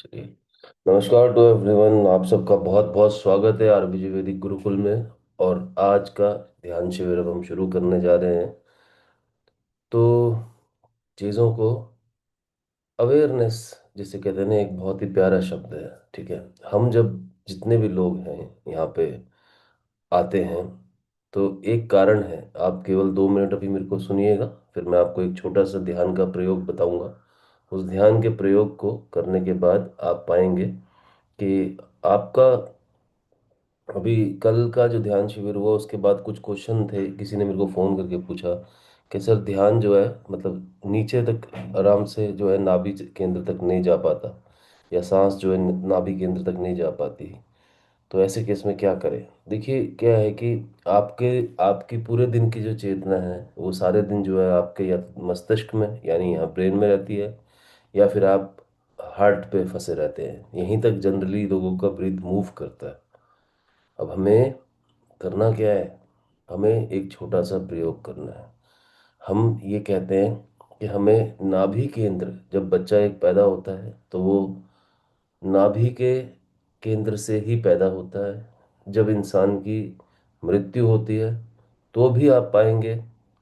चलिए। नमस्कार to everyone, आप सबका बहुत बहुत स्वागत है आरबीजी वैदिक गुरुकुल में। और आज का ध्यान शिविर अब हम शुरू करने जा रहे हैं। तो चीज़ों को अवेयरनेस जिसे कहते हैं ना, एक बहुत ही प्यारा शब्द है। ठीक है। हम जब जितने भी लोग हैं यहाँ पे आते हैं, तो एक कारण है। आप केवल 2 मिनट अभी मेरे को सुनिएगा, फिर मैं आपको एक छोटा सा ध्यान का प्रयोग बताऊंगा। उस ध्यान के प्रयोग को करने के बाद आप पाएंगे कि आपका अभी कल का जो ध्यान शिविर हुआ उसके बाद कुछ क्वेश्चन थे। किसी ने मेरे को फ़ोन करके पूछा कि सर ध्यान जो है मतलब नीचे तक आराम से जो है नाभि केंद्र तक नहीं जा पाता, या सांस जो है नाभि केंद्र तक नहीं जा पाती। तो ऐसे केस में क्या करें? देखिए क्या है कि आपके आपकी पूरे दिन की जो चेतना है वो सारे दिन जो है आपके या मस्तिष्क में यानी यहाँ ब्रेन में रहती है, या फिर आप हार्ट पे फंसे रहते हैं। यहीं तक जनरली लोगों का ब्रीथ मूव करता है। अब हमें करना क्या है? हमें एक छोटा सा प्रयोग करना है। हम ये कहते हैं कि हमें नाभि केंद्र, जब बच्चा एक पैदा होता है तो वो नाभि के केंद्र से ही पैदा होता है। जब इंसान की मृत्यु होती है तो भी आप पाएंगे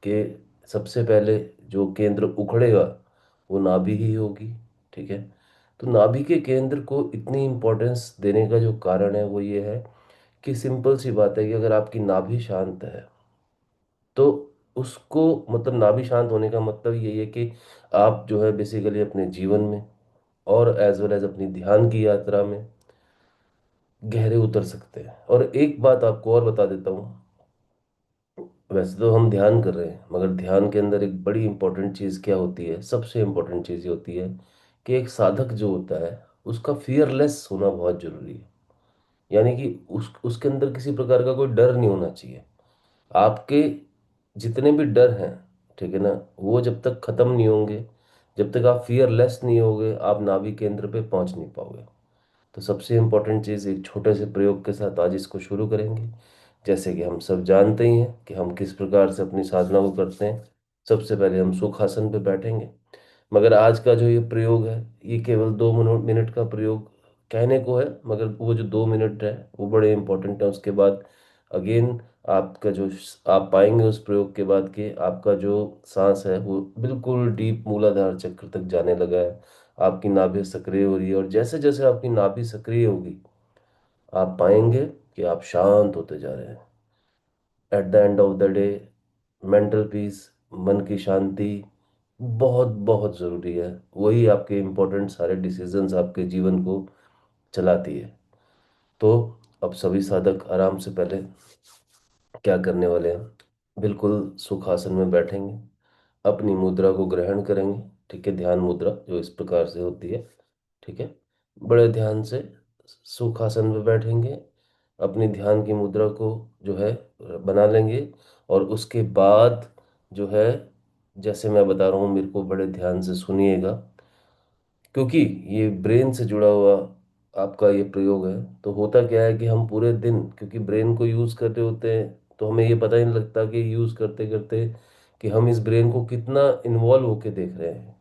कि सबसे पहले जो केंद्र उखड़ेगा वो नाभि ही होगी। ठीक है। तो नाभि के केंद्र को इतनी इम्पोर्टेंस देने का जो कारण है वो ये है कि सिंपल सी बात है कि अगर आपकी नाभि शांत है तो उसको मतलब नाभि शांत होने का मतलब यही है कि आप जो है बेसिकली अपने जीवन में और एज वेल एज अपनी ध्यान की यात्रा में गहरे उतर सकते हैं। और एक बात आपको और बता देता हूँ। वैसे तो हम ध्यान कर रहे हैं, मगर ध्यान के अंदर एक बड़ी इंपॉर्टेंट चीज़ क्या होती है? सबसे इंपॉर्टेंट चीज़ ये होती है कि एक साधक जो होता है उसका फियरलेस होना बहुत जरूरी है। यानी कि उसके अंदर किसी प्रकार का कोई डर नहीं होना चाहिए। आपके जितने भी डर हैं, ठीक है ना, वो जब तक खत्म नहीं होंगे, जब तक आप फियरलेस नहीं होगे, आप नाभि केंद्र पे पहुंच नहीं पाओगे। तो सबसे इम्पोर्टेंट चीज़ एक छोटे से प्रयोग के साथ आज इसको शुरू करेंगे। जैसे कि हम सब जानते ही हैं कि हम किस प्रकार से अपनी साधना को करते हैं। सबसे पहले हम सुखासन पे बैठेंगे। मगर आज का जो ये प्रयोग है ये केवल 2 मिनट का प्रयोग कहने को है, मगर वो जो 2 मिनट है वो बड़े इंपॉर्टेंट है। उसके बाद अगेन आपका जो आप पाएंगे उस प्रयोग के बाद कि आपका जो सांस है वो बिल्कुल डीप मूलाधार चक्र तक जाने लगा है। आपकी नाभि सक्रिय हो रही है, और जैसे जैसे आपकी नाभि सक्रिय होगी आप पाएंगे कि आप शांत होते जा रहे हैं। At the end of the day mental peace, मन की शांति बहुत बहुत ज़रूरी है। वही आपके इम्पोर्टेंट सारे डिसीजंस आपके जीवन को चलाती है। तो अब सभी साधक आराम से पहले क्या करने वाले हैं, बिल्कुल सुखासन में बैठेंगे, अपनी मुद्रा को ग्रहण करेंगे। ठीक है। ध्यान मुद्रा जो इस प्रकार से होती है। ठीक है। बड़े ध्यान से सुखासन में बैठेंगे, अपनी ध्यान की मुद्रा को जो है बना लेंगे। और उसके बाद जो है, जैसे मैं बता रहा हूँ मेरे को बड़े ध्यान से सुनिएगा, क्योंकि ये ब्रेन से जुड़ा हुआ आपका ये प्रयोग है। तो होता क्या है कि हम पूरे दिन क्योंकि ब्रेन को यूज़ कर रहे होते हैं, तो हमें ये पता ही नहीं लगता कि यूज़ करते करते कि हम इस ब्रेन को कितना इन्वॉल्व होके देख रहे हैं,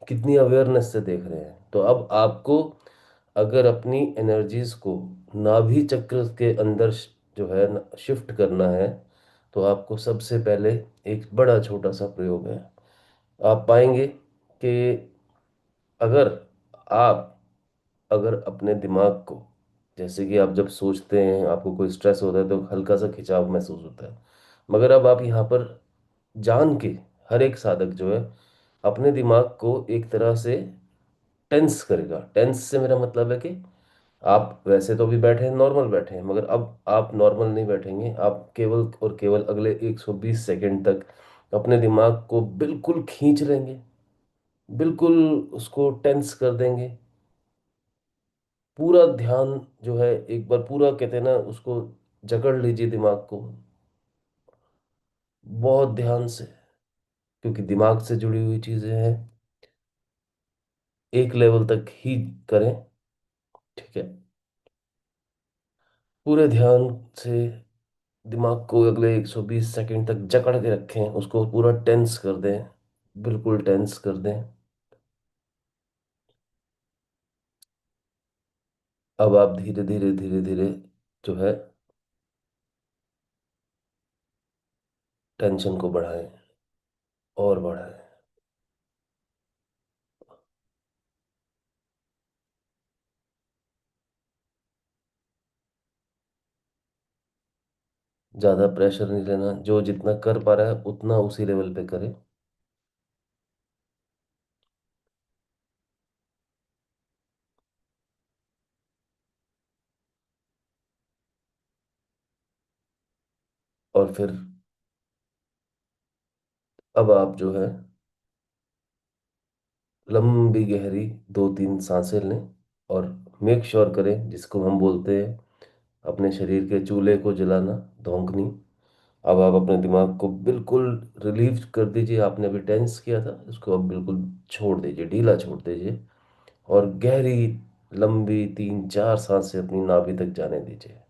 कितनी अवेयरनेस से देख रहे हैं। तो अब आपको अगर अपनी एनर्जीज को नाभि चक्र के अंदर जो है शिफ्ट करना है, तो आपको सबसे पहले एक बड़ा छोटा सा प्रयोग है। आप पाएंगे कि अगर आप अगर अपने दिमाग को, जैसे कि आप जब सोचते हैं आपको कोई स्ट्रेस होता है तो हल्का सा खिंचाव महसूस होता है। मगर अब आप यहाँ पर जान के, हर एक साधक जो है अपने दिमाग को एक तरह से टेंस करेगा। टेंस से मेरा मतलब है कि आप वैसे तो अभी बैठे हैं, नॉर्मल बैठे हैं, मगर अब आप नॉर्मल नहीं बैठेंगे। आप केवल और केवल अगले 120 सेकंड तक अपने दिमाग को बिल्कुल खींच लेंगे, बिल्कुल उसको टेंस कर देंगे। पूरा ध्यान जो है एक बार पूरा कहते हैं ना उसको जकड़ लीजिए दिमाग को बहुत ध्यान से, क्योंकि दिमाग से जुड़ी हुई चीजें हैं। एक लेवल तक ही करें। ठीक है। पूरे ध्यान से दिमाग को अगले 120 सेकंड तक जकड़ के रखें, उसको पूरा टेंस कर दें, बिल्कुल टेंस कर दें। अब आप धीरे धीरे धीरे धीरे जो है टेंशन को बढ़ाएं और बढ़ाएं। ज़्यादा प्रेशर नहीं लेना, जो जितना कर पा रहा है उतना उसी लेवल पे करे। और फिर अब आप जो है लंबी गहरी 2-3 सांसें लें और मेक श्योर करें, जिसको हम बोलते हैं अपने शरीर के चूल्हे को जलाना, धोंकनी। अब आप अपने दिमाग को बिल्कुल रिलीव कर दीजिए। आपने अभी टेंस किया था, इसको अब बिल्कुल छोड़ दीजिए, ढीला छोड़ दीजिए। और गहरी लंबी 3-4 सांसें अपनी नाभि तक जाने दीजिए।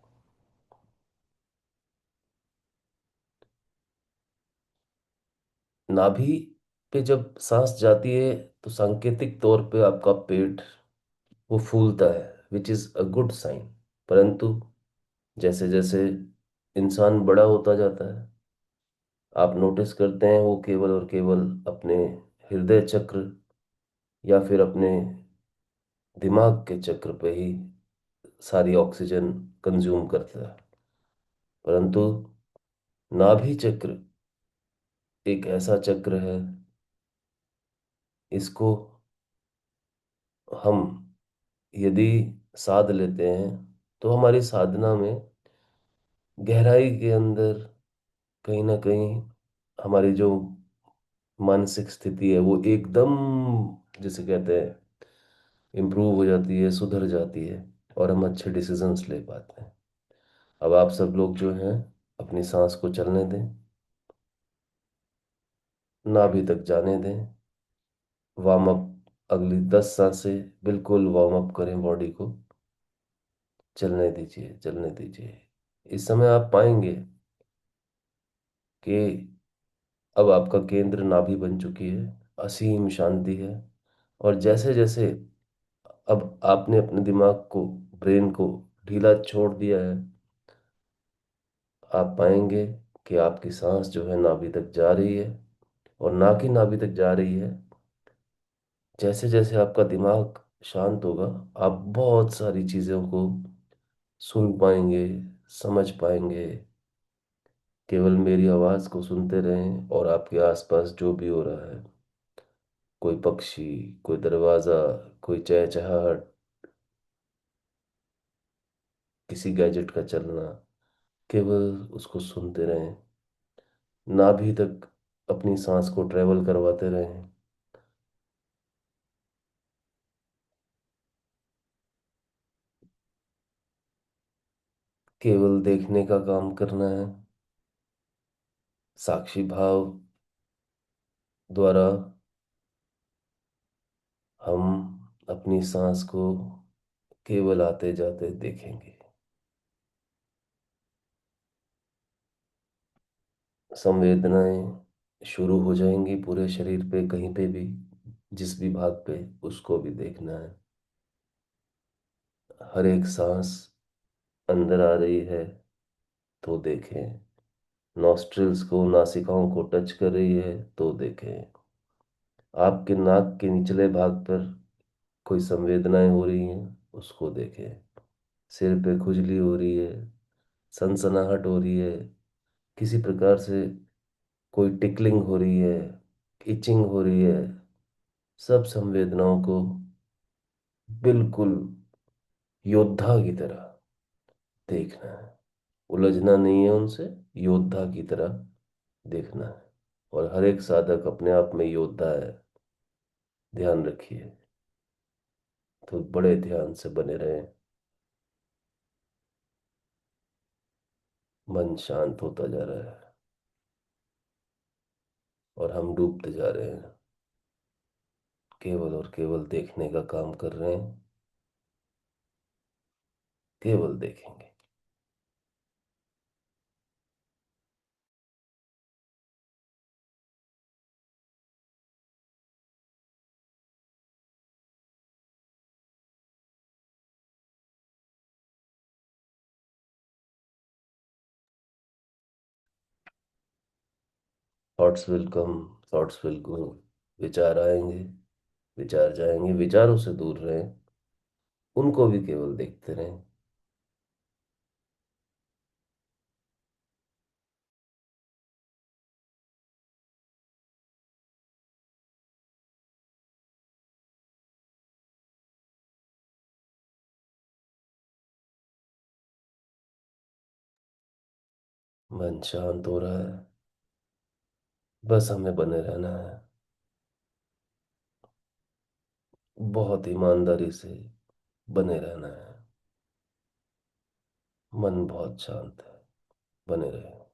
नाभि पे जब सांस जाती है तो सांकेतिक तौर पे आपका पेट वो फूलता है, which is a good sign. परंतु जैसे जैसे इंसान बड़ा होता जाता है, आप नोटिस करते हैं वो केवल और केवल अपने हृदय चक्र या फिर अपने दिमाग के चक्र पे ही सारी ऑक्सीजन कंज्यूम करता है। परंतु नाभि चक्र एक ऐसा चक्र है, इसको हम यदि साध लेते हैं तो हमारी साधना में गहराई के अंदर कहीं ना कहीं हमारी जो मानसिक स्थिति है वो एकदम, जिसे कहते हैं, इम्प्रूव हो जाती है, सुधर जाती है और हम अच्छे डिसीजंस ले पाते हैं। अब आप सब लोग जो हैं अपनी सांस को चलने दें, नाभि तक जाने दें। वार्म अप, अगली 10 सांसें बिल्कुल वार्म अप करें बॉडी को। चलने दीजिए, चलने दीजिए। इस समय आप पाएंगे कि अब आपका केंद्र नाभि बन चुकी है, असीम शांति है। और जैसे जैसे अब आपने अपने दिमाग को, ब्रेन को ढीला छोड़ दिया है, आप पाएंगे कि आपकी सांस जो है नाभि तक जा रही है। और ना कि नाभि तक जा रही है, जैसे जैसे आपका दिमाग शांत होगा, आप बहुत सारी चीज़ों को सुन पाएंगे, समझ पाएंगे। केवल मेरी आवाज़ को सुनते रहें और आपके आसपास जो भी हो रहा है, कोई पक्षी, कोई दरवाज़ा, कोई चहचहाहट, किसी गैजेट का चलना, केवल उसको सुनते रहें। नाभि तक अपनी सांस को ट्रेवल करवाते रहें। केवल देखने का काम करना है। साक्षी भाव द्वारा हम अपनी सांस को केवल आते जाते देखेंगे। संवेदनाएं शुरू हो जाएंगी पूरे शरीर पे, कहीं पे भी, जिस भी भाग पे, उसको भी देखना है। हर एक सांस अंदर आ रही है तो देखें। नॉस्ट्रिल्स को, नासिकाओं को टच कर रही है तो देखें। आपके नाक के निचले भाग पर कोई संवेदनाएं हो रही हैं, उसको देखें। सिर पे खुजली हो रही है, सनसनाहट हो रही है, किसी प्रकार से कोई टिकलिंग हो रही है, इचिंग हो रही है, सब संवेदनाओं को बिल्कुल योद्धा की तरह देखना है। उलझना नहीं है उनसे, योद्धा की तरह देखना है। और हर एक साधक अपने आप में योद्धा है, ध्यान रखिए। तो बड़े ध्यान से बने रहें। मन शांत होता जा रहा है और हम डूबते जा रहे हैं। केवल और केवल देखने का काम कर रहे हैं, केवल देखेंगे। Thoughts will come, thoughts will go. विचार आएंगे, विचार जाएंगे, विचारों से दूर रहें, उनको भी केवल देखते रहें। मन शांत हो रहा है, बस हमें बने रहना है। बहुत ईमानदारी से बने रहना है। मन बहुत शांत है, बने रहे।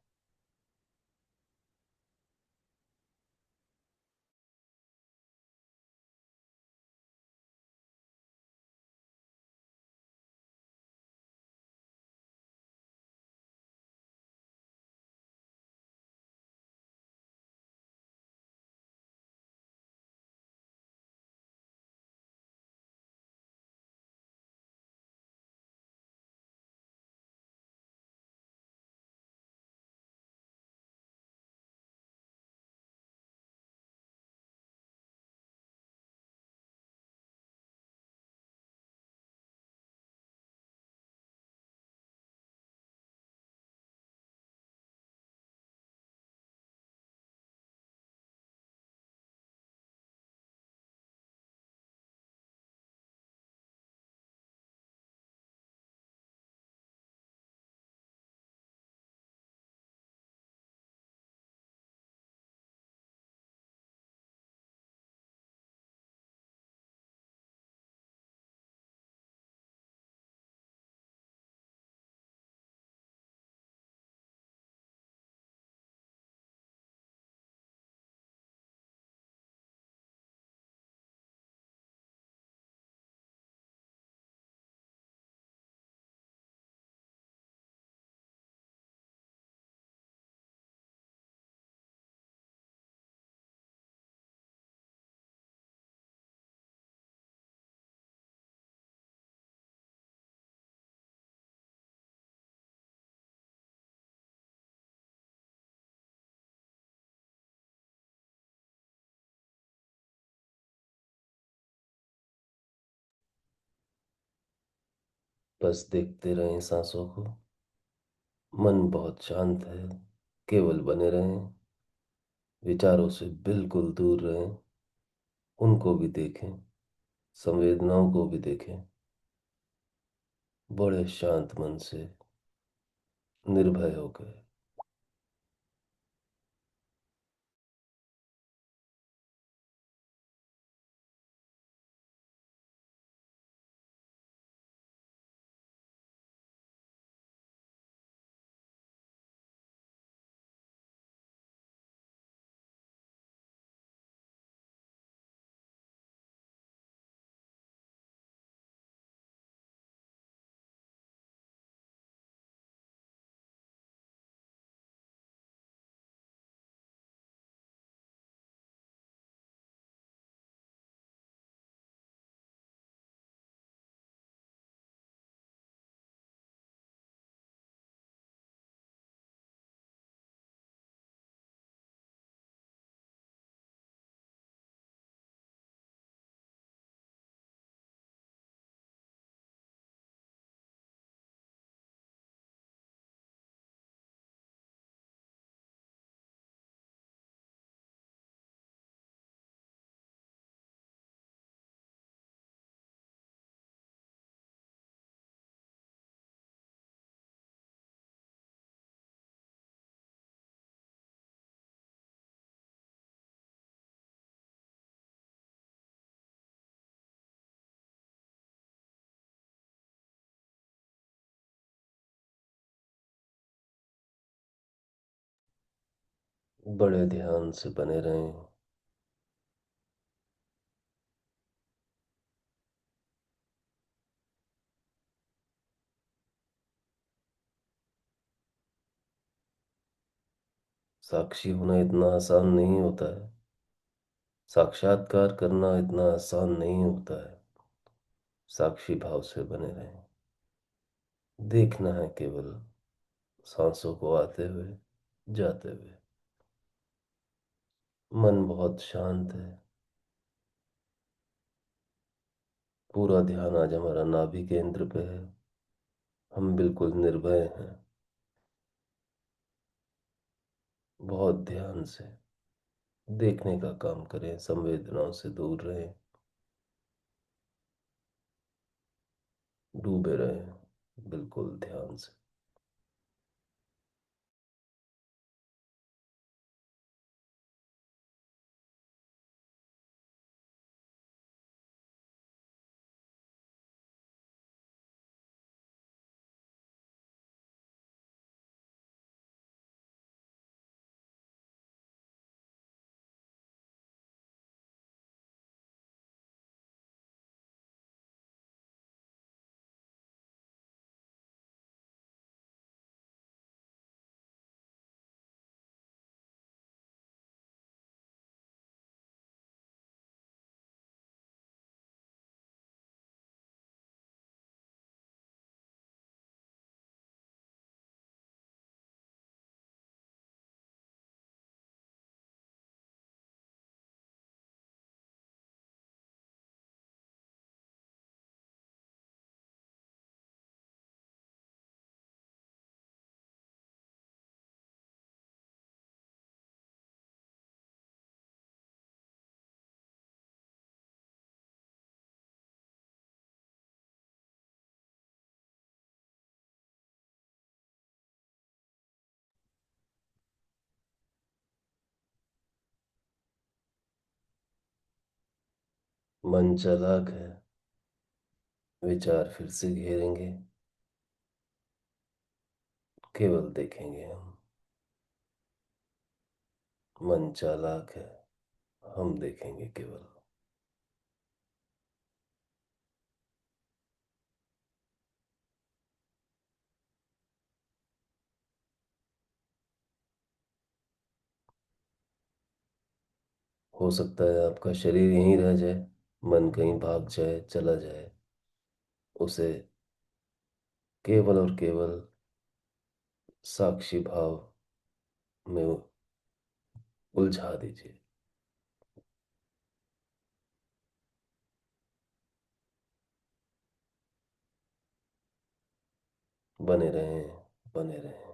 बस देखते रहें सांसों को। मन बहुत शांत है, केवल बने रहें। विचारों से बिल्कुल दूर रहें, उनको भी देखें, संवेदनाओं को भी देखें। बड़े शांत मन से, निर्भय होकर। बड़े ध्यान से बने रहें। साक्षी होना इतना आसान नहीं होता है। साक्षात्कार करना इतना आसान नहीं होता है। साक्षी भाव से बने रहें। देखना है केवल सांसों को आते हुए, जाते हुए। मन बहुत शांत है। पूरा ध्यान आज हमारा नाभि केंद्र पे है। हम बिल्कुल निर्भय हैं। बहुत ध्यान से देखने का काम करें, संवेदनाओं से दूर रहें, डूबे रहें बिल्कुल ध्यान से। मन चालाक है। विचार फिर से घेरेंगे। केवल देखेंगे हम। मन चालाक है। हम देखेंगे केवल। हो सकता है आपका शरीर यहीं रह जाए, मन कहीं भाग जाए, चला जाए। उसे केवल और केवल साक्षी भाव में उलझा दीजिए। बने रहें, बने रहें।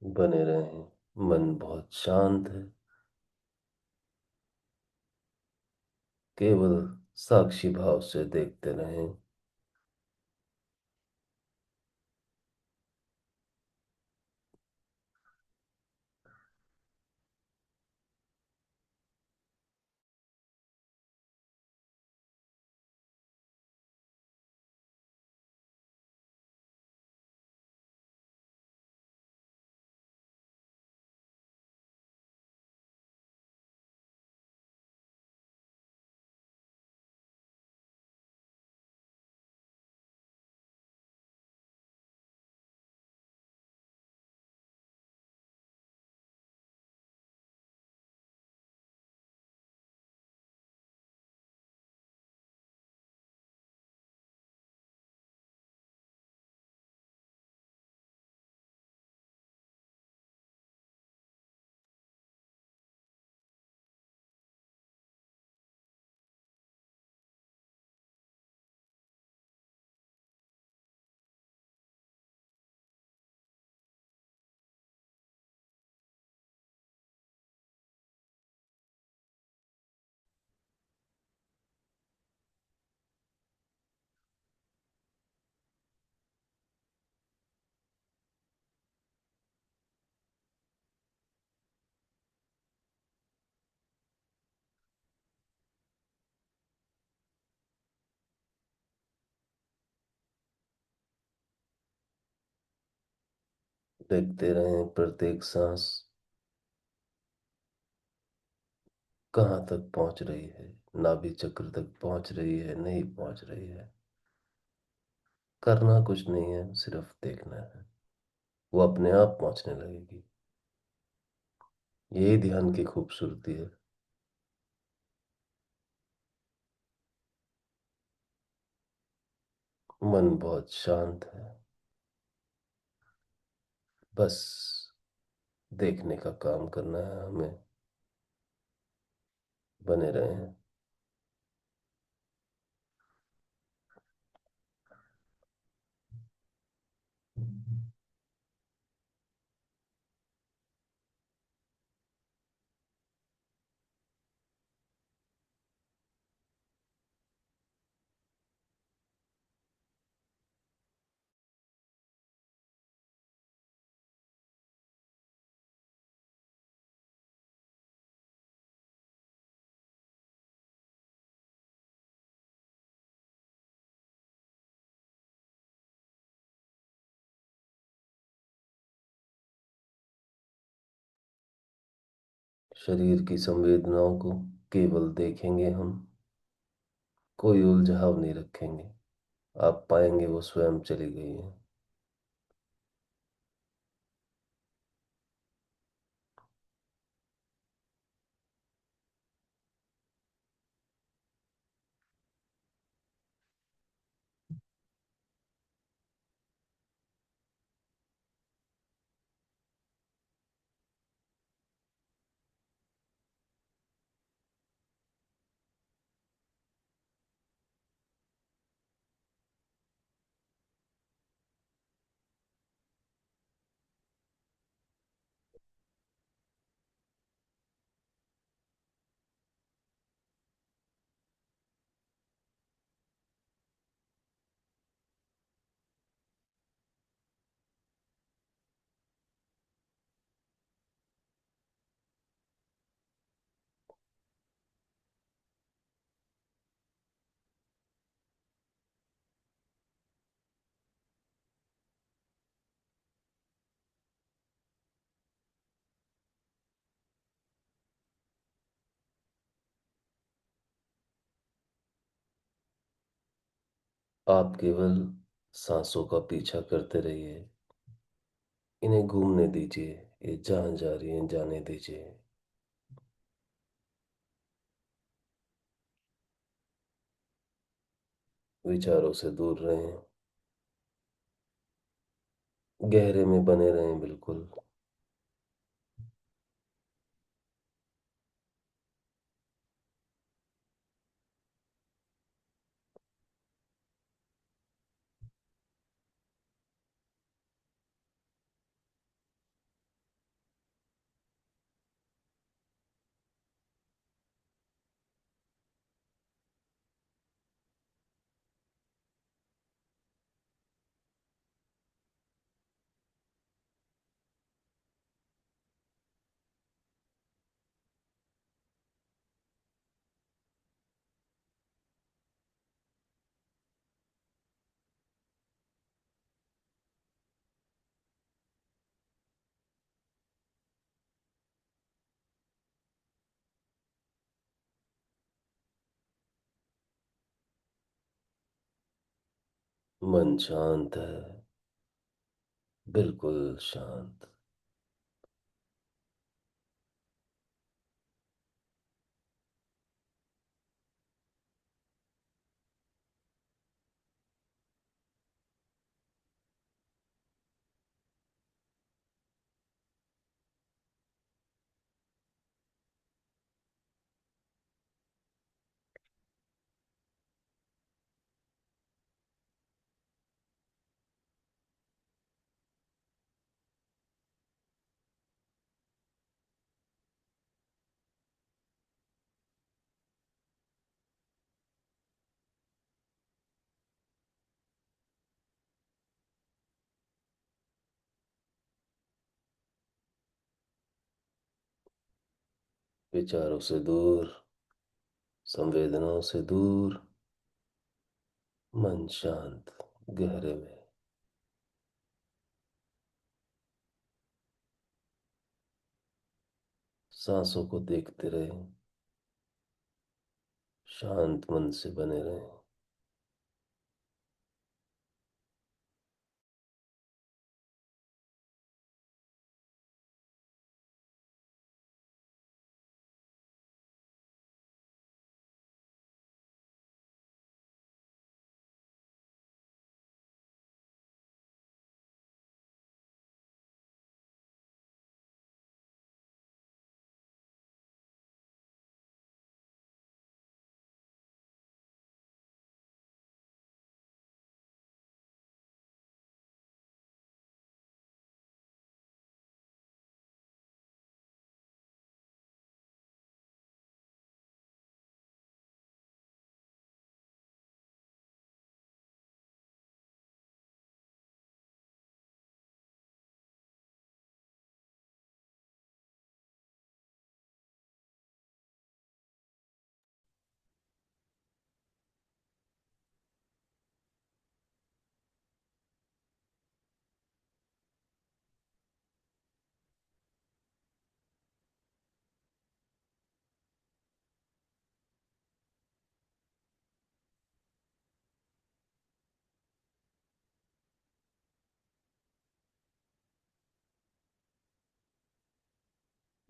बने रहें। मन बहुत शांत है। केवल साक्षी भाव से देखते रहें। देखते रहें प्रत्येक सांस कहाँ तक पहुंच रही है, नाभि चक्र तक पहुंच रही है, नहीं पहुंच रही है। करना कुछ नहीं है, सिर्फ देखना है, वो अपने आप पहुंचने लगेगी। यही ध्यान की खूबसूरती है। मन बहुत शांत है, बस देखने का काम करना है हमें। बने रहें। शरीर की संवेदनाओं को केवल देखेंगे हम, कोई उलझाव नहीं रखेंगे। आप पाएंगे वो स्वयं चली गई है। आप केवल सांसों का पीछा करते रहिए। इन्हें घूमने दीजिए, ये जहाँ जा रही हैं जाने दीजिए। विचारों से दूर रहें, गहरे में बने रहें बिल्कुल। मन शांत है, बिल्कुल शांत। विचारों से दूर, संवेदनाओं से दूर, मन शांत, गहरे में। सांसों को देखते रहें, शांत मन से बने रहें।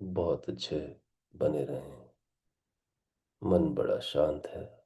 बहुत अच्छे बने रहें। मन बड़ा शांत है।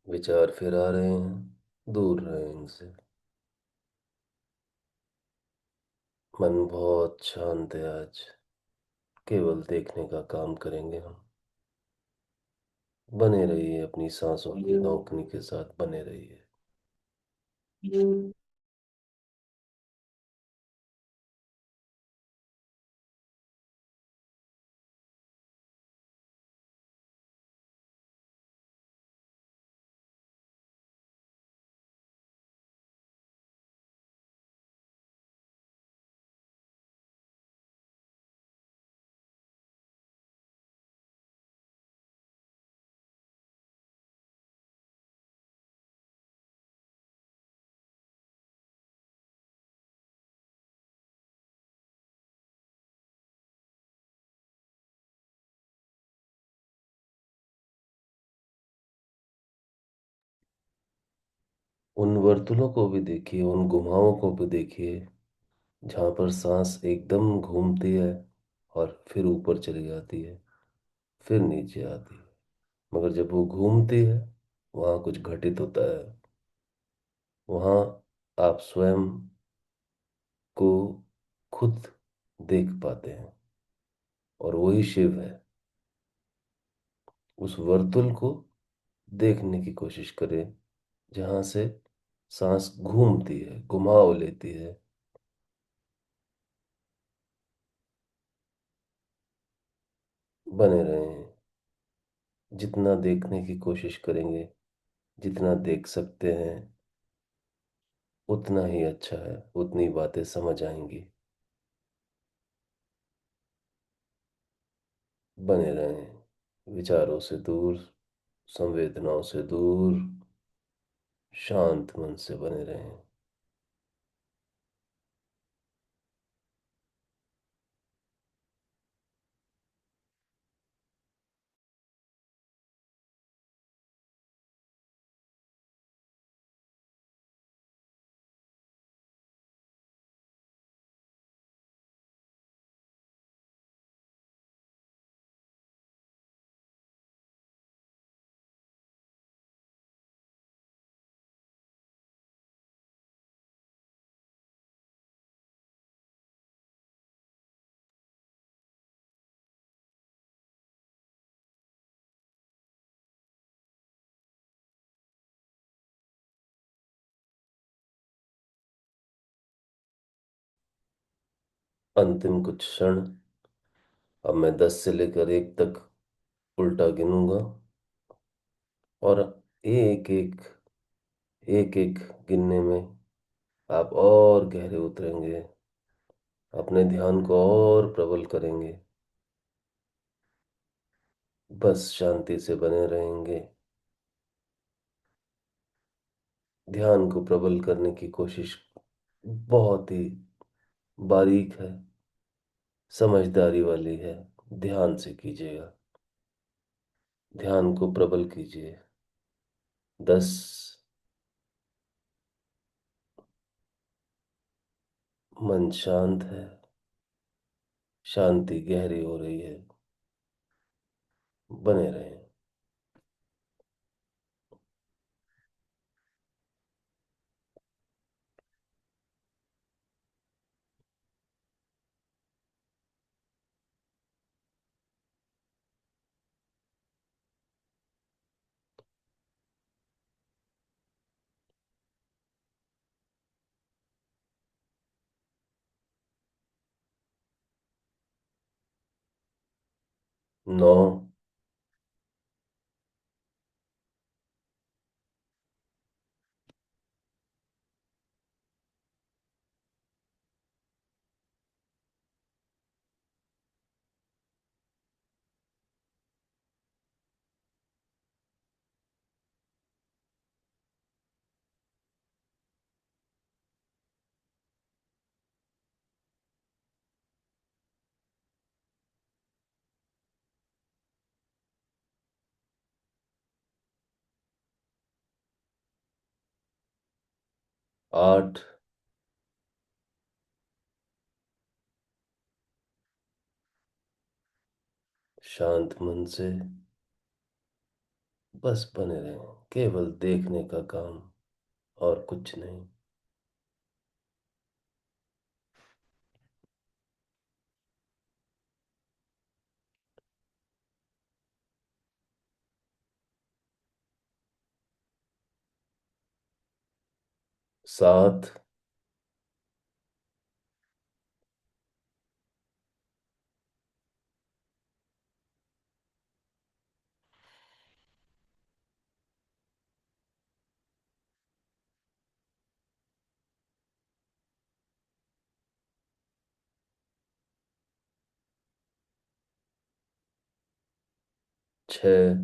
विचार फिर आ रहे हैं, दूर रहें इनसे। मन बहुत शांत है आज। केवल देखने का काम करेंगे हम। बने रहिए अपनी सांसों की नौकनी के साथ, बने रहिए। उन वर्तुलों को भी देखिए, उन गुहाओं को भी देखिए, जहाँ पर सांस एकदम घूमती है और फिर ऊपर चली जाती है, फिर नीचे आती है। मगर जब वो घूमती है, वहाँ कुछ घटित होता है। वहाँ आप स्वयं को खुद देख पाते हैं, और वही शिव है। उस वर्तुल को देखने की कोशिश करें, जहाँ से सांस घूमती है, घुमाव लेती है। बने रहें। जितना देखने की कोशिश करेंगे, जितना देख सकते हैं, उतना ही अच्छा है, उतनी बातें समझ आएंगी। बने रहें विचारों से दूर, संवेदनाओं से दूर, शांत मन से बने रहें। अंतिम कुछ क्षण। अब मैं 10 से लेकर 1 तक उल्टा गिनूंगा, और एक एक गिनने में आप और गहरे उतरेंगे, अपने ध्यान को और प्रबल करेंगे। बस शांति से बने रहेंगे। ध्यान को प्रबल करने की कोशिश बहुत ही बारीक है, समझदारी वाली है। ध्यान से कीजिएगा, ध्यान को प्रबल कीजिए। 10। मन शांत है, शांति गहरी हो रही है। बने रहें। 9।8। शांत मन से बस बने रहें, केवल देखने का काम और कुछ नहीं। 7। छः।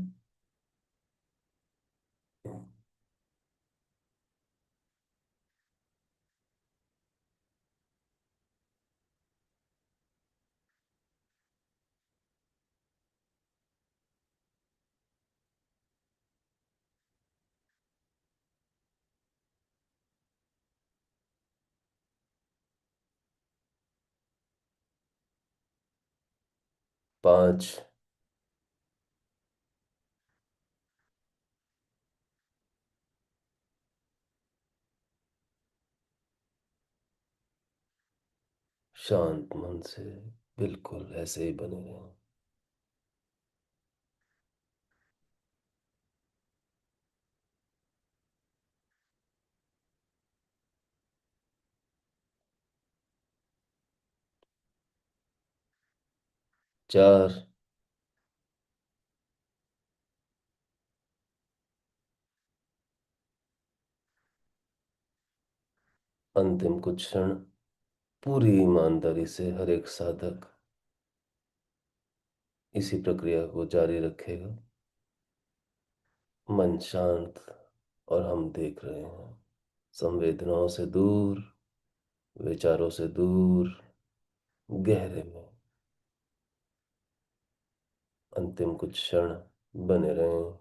पाँच। शांत मन से बिल्कुल ऐसे ही बने रहें। 4। अंतिम कुछ क्षण पूरी ईमानदारी से हर एक साधक इसी प्रक्रिया को जारी रखेगा। मन शांत, और हम देख रहे हैं, संवेदनाओं से दूर, विचारों से दूर, गहरे में। अंतिम कुछ क्षण बने रहें।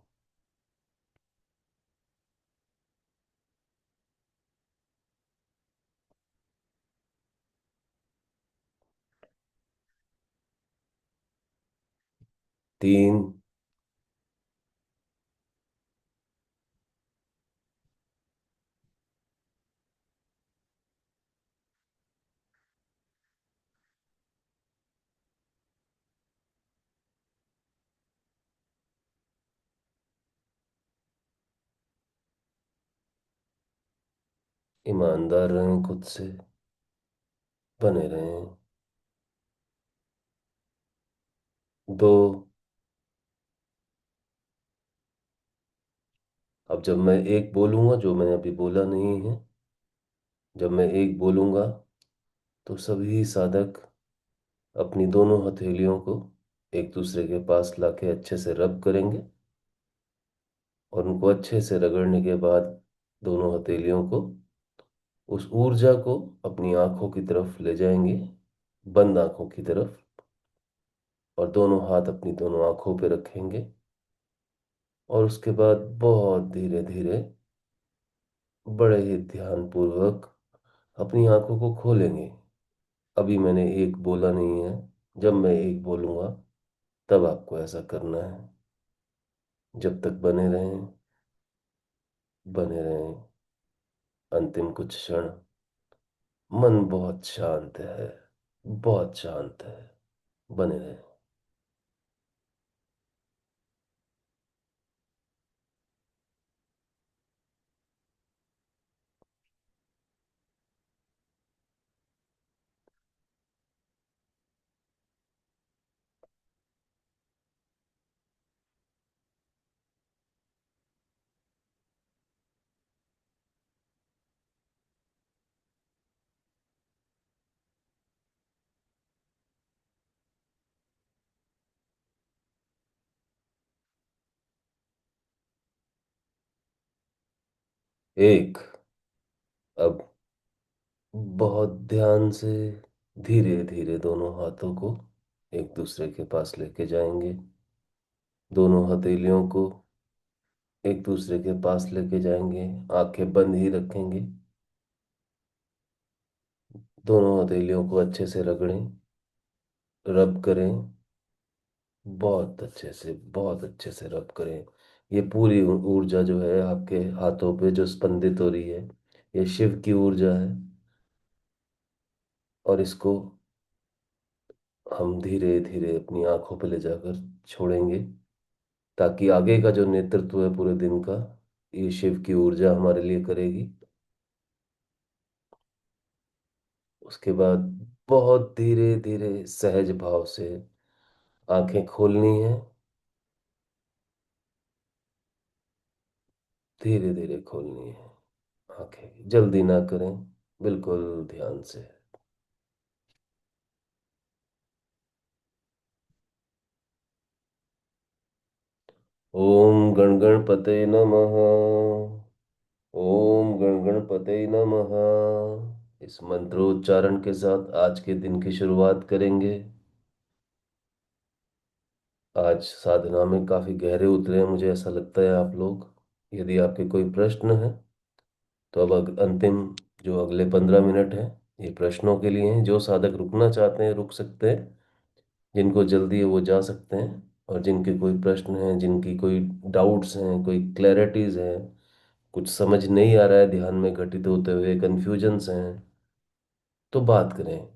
3। ईमानदार रहें खुद से, बने रहें। दो। अब जब मैं एक बोलूंगा, जो मैंने अभी बोला नहीं है, जब मैं एक बोलूंगा तो सभी साधक अपनी दोनों हथेलियों को एक दूसरे के पास लाके अच्छे से रब करेंगे, और उनको अच्छे से रगड़ने के बाद दोनों हथेलियों को, उस ऊर्जा को अपनी आंखों की तरफ ले जाएंगे, बंद आंखों की तरफ, और दोनों हाथ अपनी दोनों आंखों पे रखेंगे। और उसके बाद बहुत धीरे धीरे, बड़े ही ध्यान पूर्वक अपनी आंखों को खोलेंगे। अभी मैंने एक बोला नहीं है, जब मैं एक बोलूंगा तब आपको ऐसा करना है। जब तक बने रहें, बने रहें। अंतिम कुछ क्षण मन बहुत शांत है, बहुत शांत है। बने रहें। एक। अब बहुत ध्यान से धीरे धीरे दोनों हाथों को एक दूसरे के पास लेके जाएंगे। दोनों हथेलियों को एक दूसरे के पास लेके जाएंगे। आंखें बंद ही रखेंगे। दोनों हथेलियों को अच्छे से रगड़ें, रब करें। बहुत अच्छे से, बहुत अच्छे से रब करें। ये पूरी ऊर्जा जो है आपके हाथों पे जो स्पंदित हो रही है, ये शिव की ऊर्जा है। और इसको हम धीरे धीरे अपनी आंखों पे ले जाकर छोड़ेंगे, ताकि आगे का जो नेतृत्व है पूरे दिन का, ये शिव की ऊर्जा हमारे लिए करेगी। उसके बाद बहुत धीरे धीरे सहज भाव से आंखें खोलनी है। धीरे धीरे खोलनी है आंखें, जल्दी ना करें, बिल्कुल ध्यान से। ओम गण गणपते नमः। ओम गण गणपते नमः। इस मंत्रोच्चारण के साथ आज के दिन की शुरुआत करेंगे। आज साधना में काफी गहरे उतरे हैं, मुझे ऐसा लगता है आप लोग। यदि आपके कोई प्रश्न है तो अब अंतिम जो अगले 15 मिनट है, ये प्रश्नों के लिए हैं। जो साधक रुकना चाहते हैं रुक सकते हैं, जिनको जल्दी है वो जा सकते हैं। और जिनके कोई प्रश्न हैं, जिनकी कोई डाउट्स हैं, कोई क्लैरिटीज हैं, कुछ समझ नहीं आ रहा है ध्यान में घटित होते हुए, कन्फ्यूजन्स हैं, तो बात करें,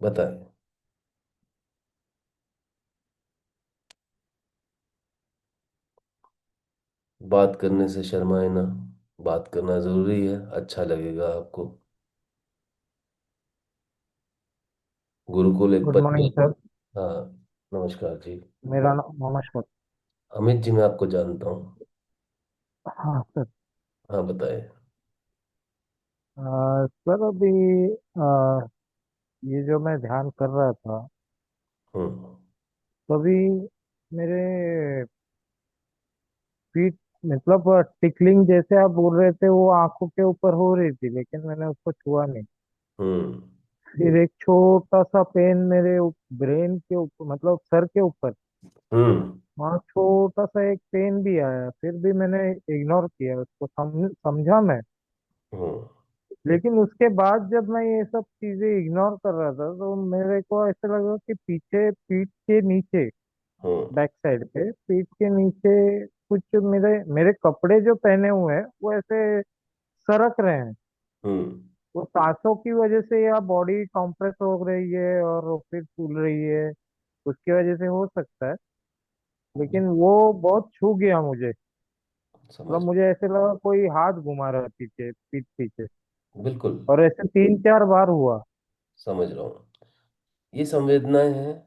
बताएं। बात करने से शर्माए ना, बात करना जरूरी है, अच्छा लगेगा आपको। गुरुकुल एक गुड मॉर्निंग परिवार। सर। हाँ, नमस्कार जी। मेरा नाम नमस्कार। अमित जी, मैं आपको जानता हूँ। हाँ सर। हाँ, बताएं। सर अभी आ, ये जो मैं ध्यान कर रहा था, हम्म। तभी मेरे पीठ, मतलब टिकलिंग जैसे आप बोल रहे थे, वो आंखों के ऊपर हो रही थी, लेकिन मैंने उसको छुआ नहीं। हम्म। फिर एक छोटा सा पेन मेरे ब्रेन के ऊपर, मतलब सर के ऊपर, हम्म। वहाँ छोटा सा एक पेन भी आया। फिर भी मैंने इग्नोर किया उसको, समझा मैं। हम्म। लेकिन उसके बाद जब मैं ये सब चीजें इग्नोर कर रहा था, तो मेरे को ऐसा लगा कि पीछे, पीठ के नीचे, हम्म। बैक साइड पे पीठ के नीचे कुछ मेरे मेरे कपड़े जो पहने हुए हैं वो ऐसे सरक रहे हैं। हम्म। वो सांसों की वजह से या बॉडी कंप्रेस हो रही है और फिर फूल रही है, उसकी वजह से हो सकता है। लेकिन वो बहुत छू गया मुझे। मतलब समझ। मुझे ऐसे लगा कोई हाथ घुमा रहा है पीछे, पीठ पीछे। बिल्कुल। और ऐसे 3 4 बार हुआ। समझ रहा हूँ। ये संवेदनाएं हैं।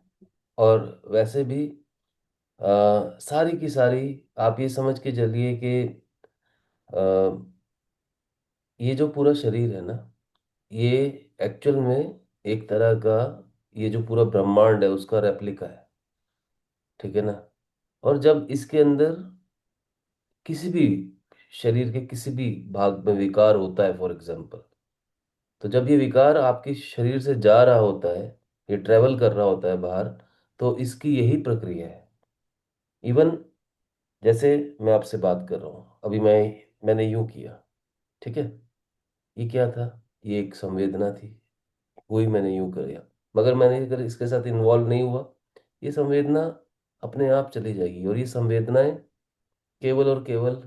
और वैसे भी सारी की सारी, आप ये समझ के चलिए कि अ, ये जो पूरा शरीर है ना, ये एक्चुअल में एक तरह का, ये जो पूरा ब्रह्मांड है उसका रेप्लिका है। ठीक है ना। और जब इसके अंदर किसी भी शरीर के किसी भी भाग में विकार होता है, फॉर एग्जाम्पल, तो जब ये विकार आपके शरीर से जा रहा होता है, ये ट्रेवल कर रहा होता है बाहर, तो इसकी यही प्रक्रिया है। इवन जैसे मैं आपसे बात कर रहा हूँ अभी, मैंने यूं किया। ठीक है। ये क्या था? ये एक संवेदना थी, वही मैंने यूं किया। मगर मैंने अगर इसके साथ इन्वॉल्व नहीं हुआ, ये संवेदना अपने आप चली जाएगी। और ये संवेदनाएं केवल और केवल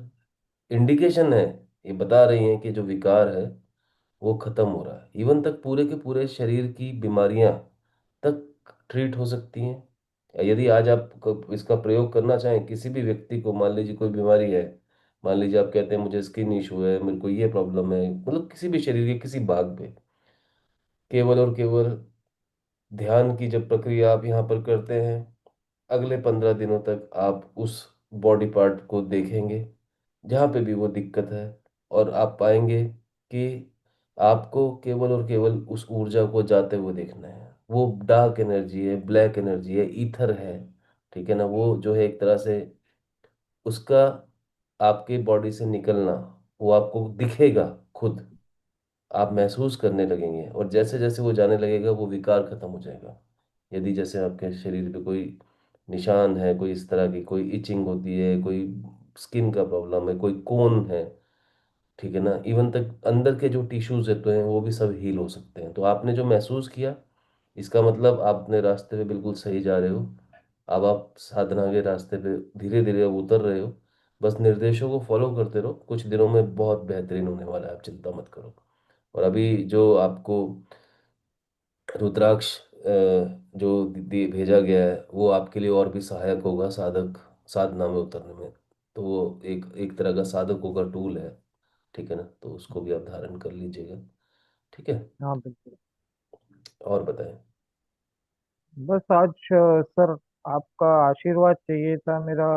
इंडिकेशन है, ये बता रही हैं कि जो विकार है वो खत्म हो रहा है। इवन तक पूरे के पूरे शरीर की बीमारियां तक ट्रीट हो सकती हैं। यदि आज आप इसका प्रयोग करना चाहें किसी भी व्यक्ति को, मान लीजिए कोई बीमारी है, मान लीजिए आप कहते हैं मुझे स्किन इशू है, मेरे को ये प्रॉब्लम है, मतलब किसी भी शरीर के किसी भाग पे, केवल और केवल ध्यान की जब प्रक्रिया आप यहाँ पर करते हैं, अगले 15 दिनों तक आप उस बॉडी पार्ट को देखेंगे जहाँ पे भी वो दिक्कत है, और आप पाएंगे कि आपको केवल और केवल उस ऊर्जा को जाते हुए देखना है। वो डार्क एनर्जी है, ब्लैक एनर्जी है, ईथर है। ठीक है ना। वो जो है एक तरह से उसका आपके बॉडी से निकलना, वो आपको दिखेगा खुद, आप महसूस करने लगेंगे। और जैसे जैसे वो जाने लगेगा वो विकार खत्म हो जाएगा। यदि जैसे आपके शरीर पे कोई निशान है, कोई इस तरह की कोई इचिंग होती है, कोई स्किन का प्रॉब्लम है, कोई कोन है, ठीक है ना, इवन तक अंदर के जो टिश्यूज रहते हैं वो भी सब हील हो सकते हैं। तो आपने जो महसूस किया, इसका मतलब आप अपने रास्ते पे बिल्कुल सही जा रहे हो। अब आप साधना के रास्ते पे धीरे धीरे उतर रहे हो। बस निर्देशों को फॉलो करते रहो, कुछ दिनों में बहुत बेहतरीन होने वाला है, आप चिंता मत करो। और अभी जो आपको रुद्राक्ष जो भेजा गया है, वो आपके लिए और भी सहायक होगा साधक साधना में उतरने में। तो वो एक एक तरह का साधकों का टूल है। ठीक है ना। तो उसको भी आप धारण कर लीजिएगा। ठीक है। हाँ बिल्कुल। और बताएं। बस आज सर आपका आशीर्वाद चाहिए था मेरा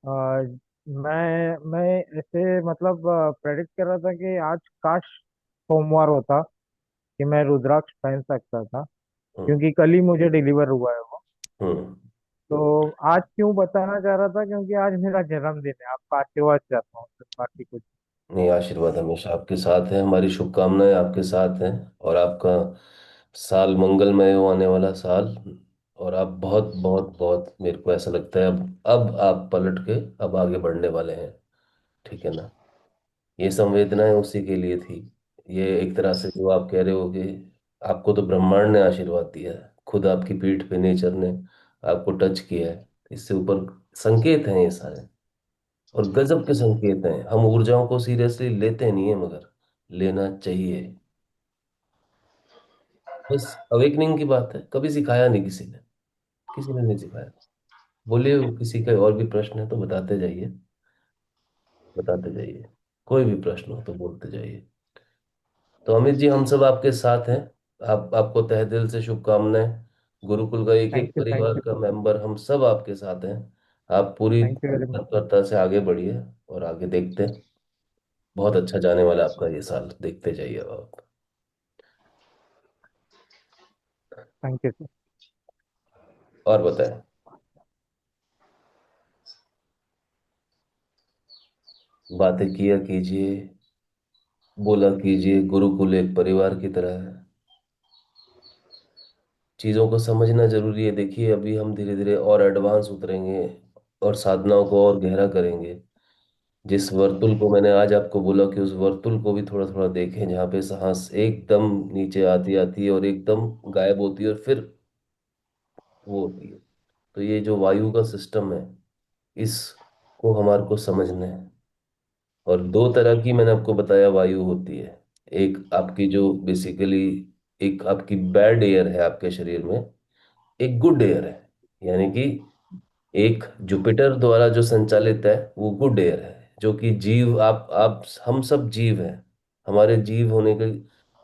आज। मैं ऐसे मतलब प्रेडिक्ट कर रहा था कि आज काश सोमवार होता कि मैं रुद्राक्ष पहन सकता था, हम्म। क्योंकि कल ही मुझे डिलीवर हुआ है वो। हम्म। तो आज क्यों बताना चाह रहा था, क्योंकि आज मेरा जन्मदिन है। आपका आशीर्वाद चाहता हूँ सर, बाकी कुछ। नहीं, आशीर्वाद हमेशा आपके साथ है, हमारी शुभकामनाएं आपके साथ हैं। और आपका साल मंगलमय हो, आने वाला साल। और आप बहुत बहुत बहुत, मेरे को ऐसा लगता है अब आप पलट के अब आगे बढ़ने वाले हैं। ठीक है ना। ये संवेदनाएं उसी के लिए थी। ये एक तरह से जो आप कह रहे हो कि आपको तो ब्रह्मांड ने आशीर्वाद दिया है, खुद आपकी पीठ पे नेचर ने आपको टच किया है। इससे ऊपर संकेत हैं ये सारे, और गजब के संकेत हैं। हम ऊर्जाओं को सीरियसली लेते नहीं है, मगर लेना चाहिए। बस अवेकनिंग की बात है, कभी सिखाया नहीं किसी ने, किसी ने नहीं सिखाया। बोलिए, किसी का और भी प्रश्न है तो बताते जाइए, बताते जाइए। कोई भी प्रश्न हो तो बोलते जाइए। तो अमित जी, हम सब आपके साथ हैं। आपको तहे दिल से शुभकामनाएं। गुरुकुल का एक एक थैंक परिवार यू का सर। मेंबर हम सब आपके साथ हैं। आप पूरी थैंक यू वेरी मच। तत्परता से आगे बढ़िए, और आगे देखते हैं। बहुत अच्छा जाने वाला है आपका ये साल, देखते जाइए अब आप। Thank you sir. और बताएं। बातें किया कीजिए, बोला कीजिए। गुरुकुल एक परिवार की तरह है। चीज़ों को समझना जरूरी है। देखिए, अभी हम धीरे धीरे और एडवांस उतरेंगे, और साधनाओं को और गहरा करेंगे। जिस वर्तुल को मैंने आज आपको बोला कि उस वर्तुल को भी थोड़ा थोड़ा देखें, जहाँ पे सांस एकदम नीचे आती आती है और एकदम गायब होती है और फिर वो होती है। तो ये जो वायु का सिस्टम है, इसको हमारे को समझना है। और दो तरह की मैंने आपको बताया वायु होती है। एक आपकी जो बेसिकली, एक आपकी बैड एयर है आपके शरीर में, एक गुड एयर है। यानी कि एक जुपिटर द्वारा जो संचालित है वो गुड एयर है, जो कि जीव, आप हम सब जीव हैं। हमारे जीव होने के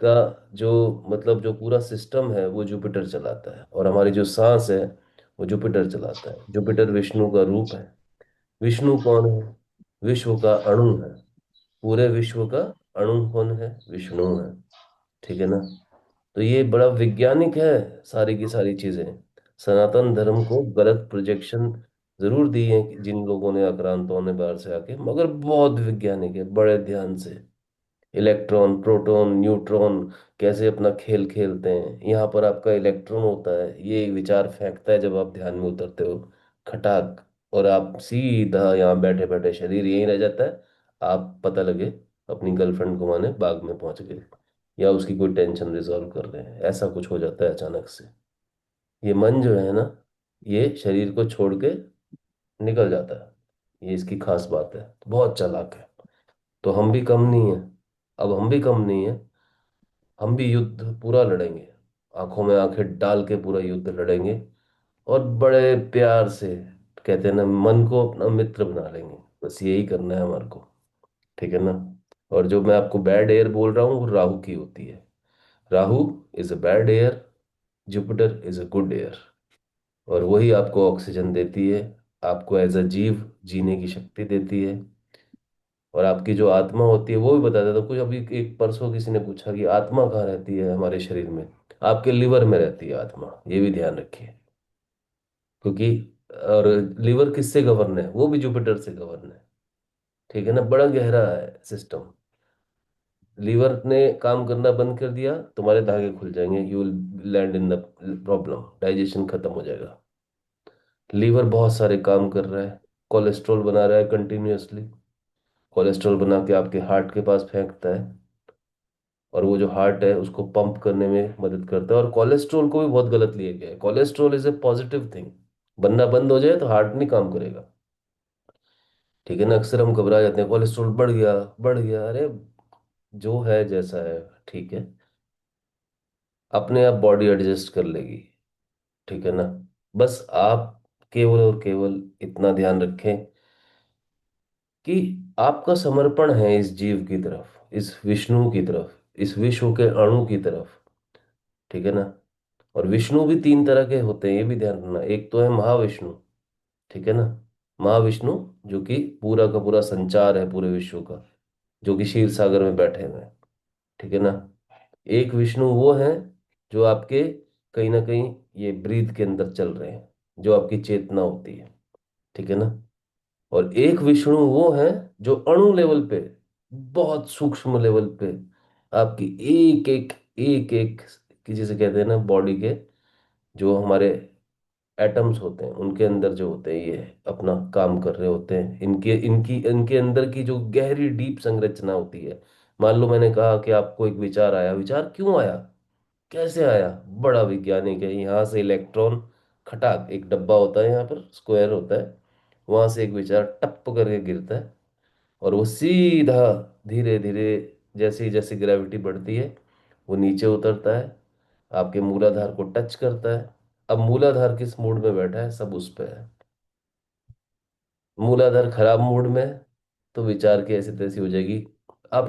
का जो मतलब जो पूरा सिस्टम है वो जुपिटर चलाता है, और हमारी जो सांस है वो जुपिटर चलाता है। जुपिटर विष्णु का रूप है। विष्णु कौन है? विश्व का अणु है। पूरे विश्व का अणु कौन है? विष्णु है। ठीक है ना? तो ये बड़ा वैज्ञानिक है, सारी की सारी चीजें। सनातन धर्म को गलत प्रोजेक्शन जरूर दी है जिन लोगों ने, आक्रांतों ने बाहर से आके, मगर बहुत वैज्ञानिक है, बड़े ध्यान से। इलेक्ट्रॉन, प्रोटॉन, न्यूट्रॉन कैसे अपना खेल खेलते हैं। यहाँ पर आपका इलेक्ट्रॉन होता है, ये विचार फेंकता है जब आप ध्यान में उतरते हो, खटाक, और आप सीधा यहाँ बैठे बैठे शरीर यहीं रह जाता है। आप पता लगे अपनी गर्लफ्रेंड घुमाने बाग में पहुंच गए, या उसकी कोई टेंशन रिजॉल्व कर रहे हैं, ऐसा कुछ हो जाता है अचानक से। ये मन जो है ना, ये शरीर को छोड़ के निकल जाता है, ये इसकी खास बात है, बहुत चालाक है। तो हम भी कम नहीं है। अब हम भी कम नहीं है, हम भी युद्ध पूरा लड़ेंगे, आंखों में आंखें डाल के पूरा युद्ध लड़ेंगे, और बड़े प्यार से, कहते हैं ना, मन को अपना मित्र बना लेंगे। बस यही करना है हमारे को। ठीक है ना? और जो मैं आपको बैड एयर बोल रहा हूँ वो राहु की होती है। Rahu is a bad air, Jupiter is a good air. और वही आपको ऑक्सीजन देती है, आपको एज अ जीव जीने की शक्ति देती है। और आपकी जो आत्मा होती है वो भी बता देता। कुछ अभी एक परसों किसी ने पूछा कि आत्मा कहाँ रहती है हमारे शरीर में। आपके लिवर में रहती है आत्मा, ये भी ध्यान रखिए। क्योंकि और लिवर किससे गवर्न है? वो भी जुपिटर से गवर्न है। ठीक है ना? बड़ा गहरा है सिस्टम। लीवर ने काम करना बंद कर दिया, तुम्हारे धागे खुल जाएंगे, you will land in the problem, digestion खत्म हो जाएगा। लीवर बहुत सारे काम कर रहा है, कोलेस्ट्रॉल बना रहा है कंटिन्यूअसली। कोलेस्ट्रॉल बना के आपके हार्ट के पास फेंकता है, और वो जो हार्ट है उसको पंप करने में मदद करता है। और कोलेस्ट्रॉल को भी बहुत गलत लिया गया है। Cholesterol is a positive thing. बनना बंद हो जाए तो हार्ट नहीं काम करेगा। ठीक है ना? अक्सर हम घबरा जाते हैं, कोलेस्ट्रॉल बढ़ गया, बढ़ गया। अरे, जो है जैसा है, ठीक है, अपने आप बॉडी एडजस्ट कर लेगी। ठीक है ना? बस आप केवल और केवल इतना ध्यान रखें कि आपका समर्पण है इस जीव की तरफ, इस विष्णु की तरफ, इस विश्व के अणु की तरफ। ठीक है ना? और विष्णु भी तीन तरह के होते हैं, ये भी ध्यान रखना। एक तो है महाविष्णु। ठीक है ना? महाविष्णु, जो कि पूरा का पूरा संचार है पूरे विश्व का, जो कि क्षीर सागर में बैठे हुए हैं। ठीक है ना? एक विष्णु वो है जो आपके कहीं ना कहीं ये ब्रीथ के अंदर चल रहे हैं, जो आपकी चेतना होती है। ठीक है ना? और एक विष्णु वो है जो अणु लेवल पे, बहुत सूक्ष्म लेवल पे, आपकी एक एक की, जिसे कहते हैं ना बॉडी के, जो हमारे एटम्स होते हैं उनके अंदर जो होते हैं, ये अपना काम कर रहे होते हैं। इनके इनकी इनके अंदर की जो गहरी डीप संरचना होती है। मान लो मैंने कहा कि आपको एक विचार आया, विचार क्यों आया, कैसे आया? बड़ा वैज्ञानिक है। यहाँ से इलेक्ट्रॉन, खटाक, एक डब्बा होता है यहाँ पर, स्क्वायर होता है, वहां से एक विचार टप करके गिरता है, और वो सीधा धीरे धीरे, जैसे जैसे ग्रेविटी बढ़ती है, वो नीचे उतरता है, आपके मूलाधार को टच करता है। अब मूलाधार किस मूड में बैठा है, सब उस पे है। मूलाधार खराब मूड में है, तो विचार की ऐसी तैसी हो जाएगी। आप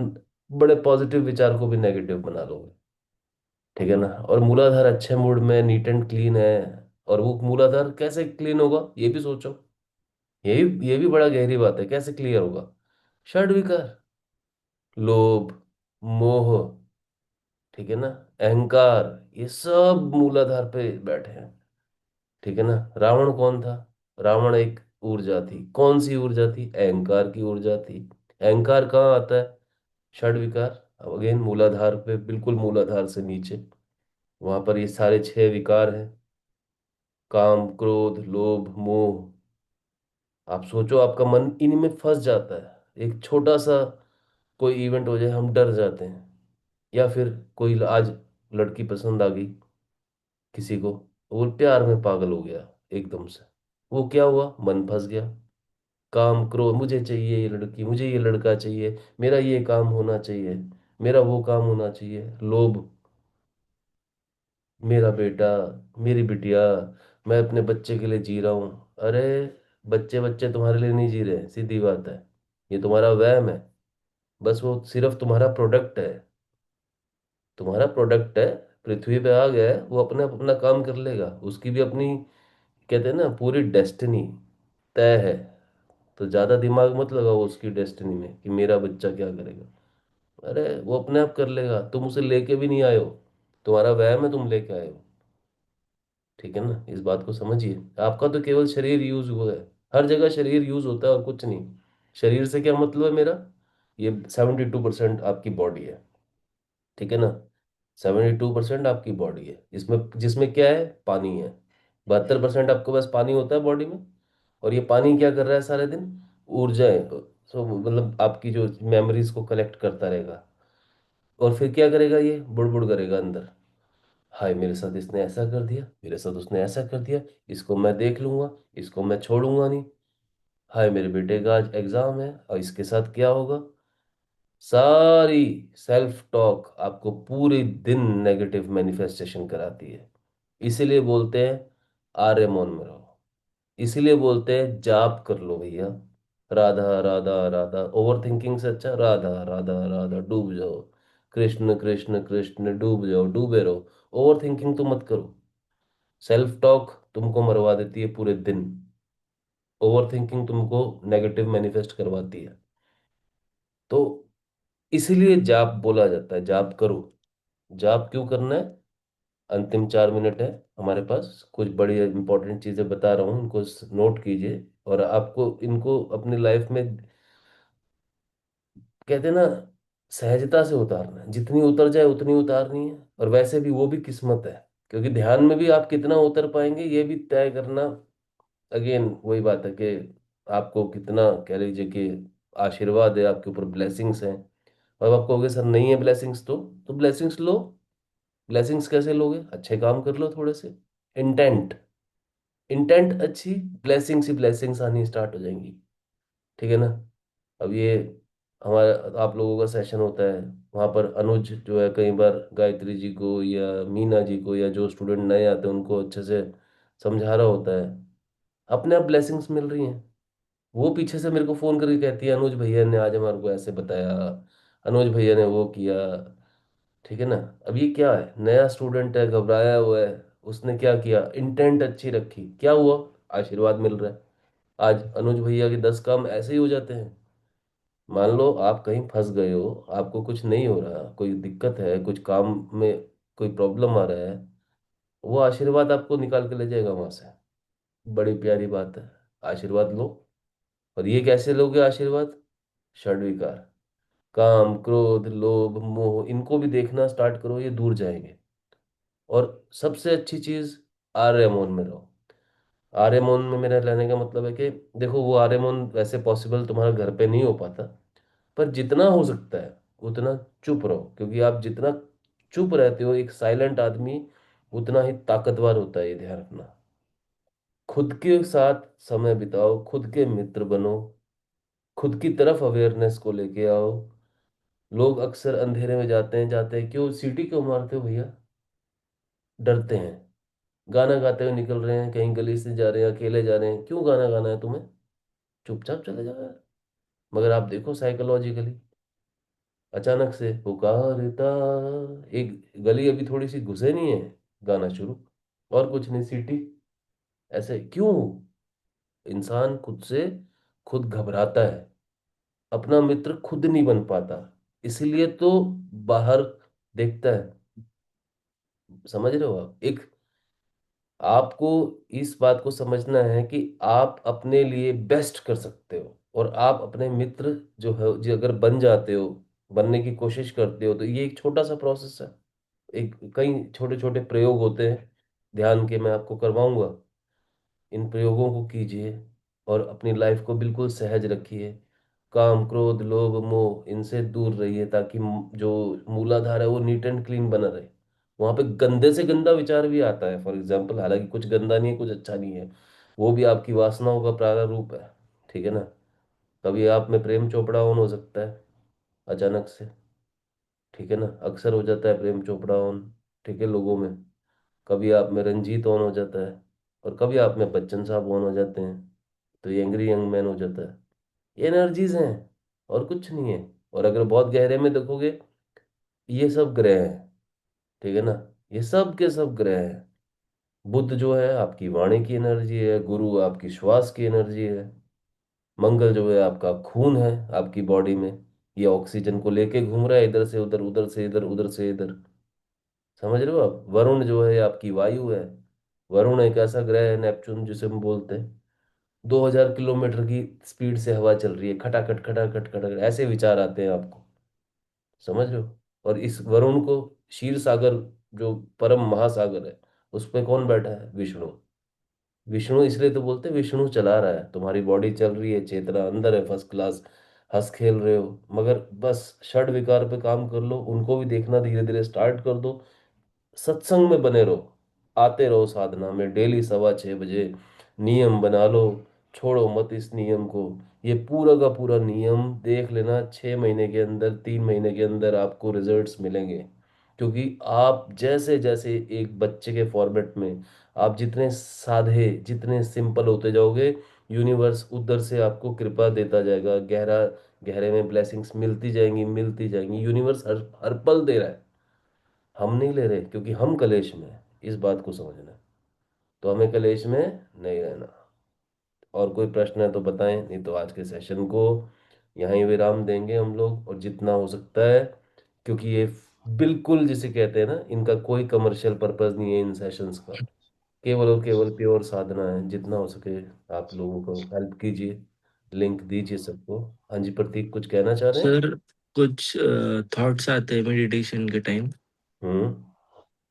बड़े पॉजिटिव विचार को भी नेगेटिव बना लोगे। ठीक है ना? और मूलाधार अच्छे मूड में, नीट एंड क्लीन है, और वो मूलाधार कैसे क्लीन होगा ये भी सोचो। ये भी बड़ा गहरी बात है, कैसे क्लियर होगा? षड विकार, लोभ, मोह, ठीक है ना, अहंकार, ये सब मूलाधार पे बैठे हैं। ठीक है ना? रावण कौन था? रावण एक ऊर्जा थी। कौन सी ऊर्जा थी? अहंकार की ऊर्जा थी। अहंकार कहाँ आता है? षड विकार। अब अगेन मूलाधार पे, बिल्कुल मूलाधार से नीचे, वहां पर ये सारे छह विकार हैं। काम, क्रोध, लोभ, मोह। आप सोचो, आपका मन इन्हीं में फंस जाता है। एक छोटा सा कोई इवेंट हो जाए, हम डर जाते हैं। या फिर कोई आज लड़की पसंद आ गई किसी को, वो प्यार में पागल हो गया एकदम से। वो क्या हुआ? मन फंस गया। काम, क्रोध, मुझे चाहिए ये लड़की, मुझे ये लड़का चाहिए, मेरा ये काम होना चाहिए, मेरा वो काम होना चाहिए। लोभ, मेरा बेटा, मेरी बिटिया, मैं अपने बच्चे के लिए जी रहा हूँ। अरे, बच्चे बच्चे तुम्हारे लिए नहीं जी रहे, सीधी बात है। ये तुम्हारा वहम है। बस वो सिर्फ तुम्हारा प्रोडक्ट है। तुम्हारा प्रोडक्ट है, पृथ्वी पे आ गया है, वो अपने अपना काम कर लेगा, उसकी भी अपनी, कहते हैं ना, पूरी डेस्टिनी तय है। तो ज्यादा दिमाग मत लगाओ उसकी डेस्टिनी में कि मेरा बच्चा क्या करेगा। अरे वो अपने आप कर लेगा, तुम उसे लेके भी नहीं आए हो, तुम्हारा वहम है, तुम लेके आए हो। ठीक है ना, इस बात को समझिए। आपका तो केवल शरीर यूज हुआ है, हर जगह शरीर यूज होता है और कुछ नहीं। शरीर से क्या मतलब है मेरा? ये 72% आपकी बॉडी है। ठीक है ना, 72% आपकी बॉडी है, इसमें जिसमें क्या है, पानी है। 72% आपके पास पानी होता है बॉडी में। और ये पानी क्या कर रहा है सारे दिन? ऊर्जा है। सो मतलब आपकी जो मेमोरीज को कलेक्ट करता रहेगा। और फिर क्या करेगा, ये बुड़बुड़ करेगा अंदर। हाय, मेरे साथ इसने ऐसा कर दिया, मेरे साथ उसने ऐसा कर दिया, इसको मैं देख लूंगा, इसको मैं छोड़ूंगा नहीं। हाय, मेरे बेटे का आज एग्जाम है और इसके साथ क्या होगा। सारी सेल्फ टॉक आपको पूरे दिन नेगेटिव मैनिफेस्टेशन कराती है। इसीलिए बोलते हैं आर्य मौन में रहो। इसीलिए बोलते हैं जाप कर लो भैया। राधा राधा राधा, ओवर थिंकिंग से अच्छा राधा राधा राधा, डूब जाओ। कृष्ण कृष्ण कृष्ण, डूब जाओ, डूबे रहो। ओवर थिंकिंग तो मत करो। सेल्फ टॉक तुमको मरवा देती है पूरे दिन। ओवर थिंकिंग तुमको नेगेटिव मैनिफेस्ट करवाती है। तो इसीलिए जाप बोला जाता है, जाप करो। जाप क्यों करना है? अंतिम 4 मिनट है हमारे पास, कुछ बड़ी इंपॉर्टेंट चीजें बता रहा हूँ, इनको नोट कीजिए। और आपको इनको अपनी लाइफ में, कहते हैं ना, सहजता से उतारना है, जितनी उतर जाए उतनी उतारनी है। और वैसे भी वो भी किस्मत है, क्योंकि ध्यान में भी आप कितना उतर पाएंगे ये भी तय करना। अगेन वही बात है कि आपको कितना, कह लीजिए कि आशीर्वाद है आपके ऊपर, ब्लेसिंग्स हैं। और आप कहोगे सर नहीं है ब्लेसिंग्स, तो ब्लेसिंग्स लो। ब्लेसिंग्स कैसे लोगे? अच्छे काम कर लो थोड़े से। इंटेंट, इंटेंट अच्छी, ब्लेसिंग्स ही ब्लेसिंग्स आनी स्टार्ट हो जाएंगी। ठीक है ना। अब ये हमारा आप लोगों का सेशन होता है, वहाँ पर अनुज जो है कई बार गायत्री जी को या मीना जी को या जो स्टूडेंट नए आते हैं उनको अच्छे से समझा रहा होता है। अपने आप ब्लेसिंग्स मिल रही हैं। वो पीछे से मेरे को फोन करके कहती है अनुज भैया ने आज हमारे को ऐसे बताया, अनुज भैया ने वो किया। ठीक है ना। अब ये क्या है, नया स्टूडेंट है, घबराया हुआ है, उसने क्या किया, इंटेंट अच्छी रखी, क्या हुआ? आशीर्वाद मिल रहा है। आज अनुज भैया के 10 काम ऐसे ही हो जाते हैं। मान लो आप कहीं फंस गए हो, आपको कुछ नहीं हो रहा, कोई दिक्कत है, कुछ काम में कोई प्रॉब्लम आ रहा है, वो आशीर्वाद आपको निकाल के ले जाएगा वहां से। बड़ी प्यारी बात है। आशीर्वाद लो। और ये कैसे लोगे आशीर्वाद? षड्विकार, काम क्रोध लोभ मोह, इनको भी देखना स्टार्ट करो, ये दूर जाएंगे। और सबसे अच्छी चीज, आर्य मौन में रहो। आर्य मौन में मेरा रहने का मतलब है कि देखो, वो आर्य मौन वैसे पॉसिबल तुम्हारा घर पे नहीं हो पाता, पर जितना हो सकता है उतना चुप रहो। क्योंकि आप जितना चुप रहते हो, एक साइलेंट आदमी उतना ही ताकतवर होता है, ये ध्यान रखना। खुद के साथ समय बिताओ, खुद के मित्र बनो, खुद की तरफ अवेयरनेस को लेके आओ। लोग अक्सर अंधेरे में जाते हैं क्यों, सीटी क्यों मारते हो भैया? डरते हैं। गाना गाते हुए निकल रहे हैं, कहीं गली से जा रहे हैं, अकेले जा रहे हैं, क्यों गाना गाना है तुम्हें? चुपचाप चले जाओ यार। मगर आप देखो साइकोलॉजिकली, अचानक से पुकारता, एक गली अभी थोड़ी सी घुसे नहीं है, गाना शुरू। और कुछ नहीं, सीटी। ऐसे क्यों? इंसान खुद से खुद घबराता है, अपना मित्र खुद नहीं बन पाता, इसीलिए तो बाहर देखता है। समझ रहे हो आप? एक, आपको इस बात को समझना है कि आप अपने लिए बेस्ट कर सकते हो, और आप अपने मित्र जो है, जो अगर बन जाते हो, बनने की कोशिश करते हो, तो ये एक छोटा सा प्रोसेस है। एक कई छोटे छोटे प्रयोग होते हैं ध्यान के, मैं आपको करवाऊंगा। इन प्रयोगों को कीजिए और अपनी लाइफ को बिल्कुल सहज रखिए। काम क्रोध लोभ मोह इनसे दूर रहिए, ताकि जो मूलाधार है वो नीट एंड क्लीन बना रहे। वहां पे गंदे से गंदा विचार भी आता है, फॉर एग्जाम्पल, हालांकि कुछ गंदा नहीं है, कुछ अच्छा नहीं है, वो भी आपकी वासनाओं का प्रारूप है। ठीक है ना। कभी आप में प्रेम चोपड़ा ऑन हो सकता है अचानक से। ठीक है ना, अक्सर हो जाता है प्रेम चोपड़ा ऑन। ठीक है, लोगों में। कभी आप में रंजीत ऑन हो जाता है, और कभी आप में बच्चन साहब ऑन हो जाते हैं, तो ये एंग्री यंग मैन हो जाता है। ये एनर्जीज हैं, और कुछ नहीं है। और अगर बहुत गहरे में देखोगे, ये सब ग्रह हैं। ठीक है ना। ये सब के सब ग्रह हैं। बुध जो है आपकी वाणी की एनर्जी है, गुरु आपकी श्वास की एनर्जी है, मंगल जो है आपका खून है आपकी बॉडी में। ये ऑक्सीजन को लेके घूम रहा है, इधर से उधर, उधर से इधर, उधर से इधर। समझ रहे हो आप। वरुण जो है आपकी वायु है। वरुण एक ऐसा ग्रह है, नेपच्यून जिसे हम बोलते हैं। 2000 किलोमीटर की स्पीड से हवा चल रही है, खटाखट खटाखट खटाखट, ऐसे विचार आते हैं आपको। समझ रहे हो। और इस वरुण को, क्षीर सागर, जो परम महासागर है, उस पे कौन बैठा है? विष्णु। विष्णु इसलिए तो बोलते हैं विष्णु चला रहा है, तुम्हारी बॉडी चल रही है, चेतना अंदर है, फर्स्ट क्लास। हंस खेल रहे हो, मगर बस षड विकार पे काम कर लो, उनको भी देखना धीरे धीरे स्टार्ट कर दो। सत्संग में बने रहो, आते रहो साधना में डेली 6:15 बजे। नियम बना लो, छोड़ो मत इस नियम को। ये पूरा का पूरा नियम देख लेना, 6 महीने के अंदर, 3 महीने के अंदर आपको रिजल्ट्स मिलेंगे। क्योंकि आप जैसे जैसे एक बच्चे के फॉर्मेट में आप जितने साधे, जितने सिंपल होते जाओगे, यूनिवर्स उधर से आपको कृपा देता जाएगा। गहरा, गहरे में ब्लेसिंग्स मिलती जाएंगी, मिलती जाएंगी। यूनिवर्स हर हर पल दे रहा है। हम नहीं ले रहे क्योंकि हम कलेश में हैं। इस बात को समझना है। तो हमें कलेश में नहीं रहना। और कोई प्रश्न है तो बताएं, नहीं तो आज के सेशन को यहीं विराम देंगे हम लोग। और जितना हो सकता है, क्योंकि ये बिल्कुल जिसे कहते हैं ना, इनका कोई कमर्शियल पर्पस नहीं है इन सेशंस का। केवल और केवल प्योर साधना है। जितना हो सके आप लोगों को हेल्प कीजिए, लिंक दीजिए सबको। हाँ जी, प्रतीक कुछ कहना चाह रहे हैं? सर कुछ थॉट्स आते हैं मेडिटेशन के टाइम। हम्म।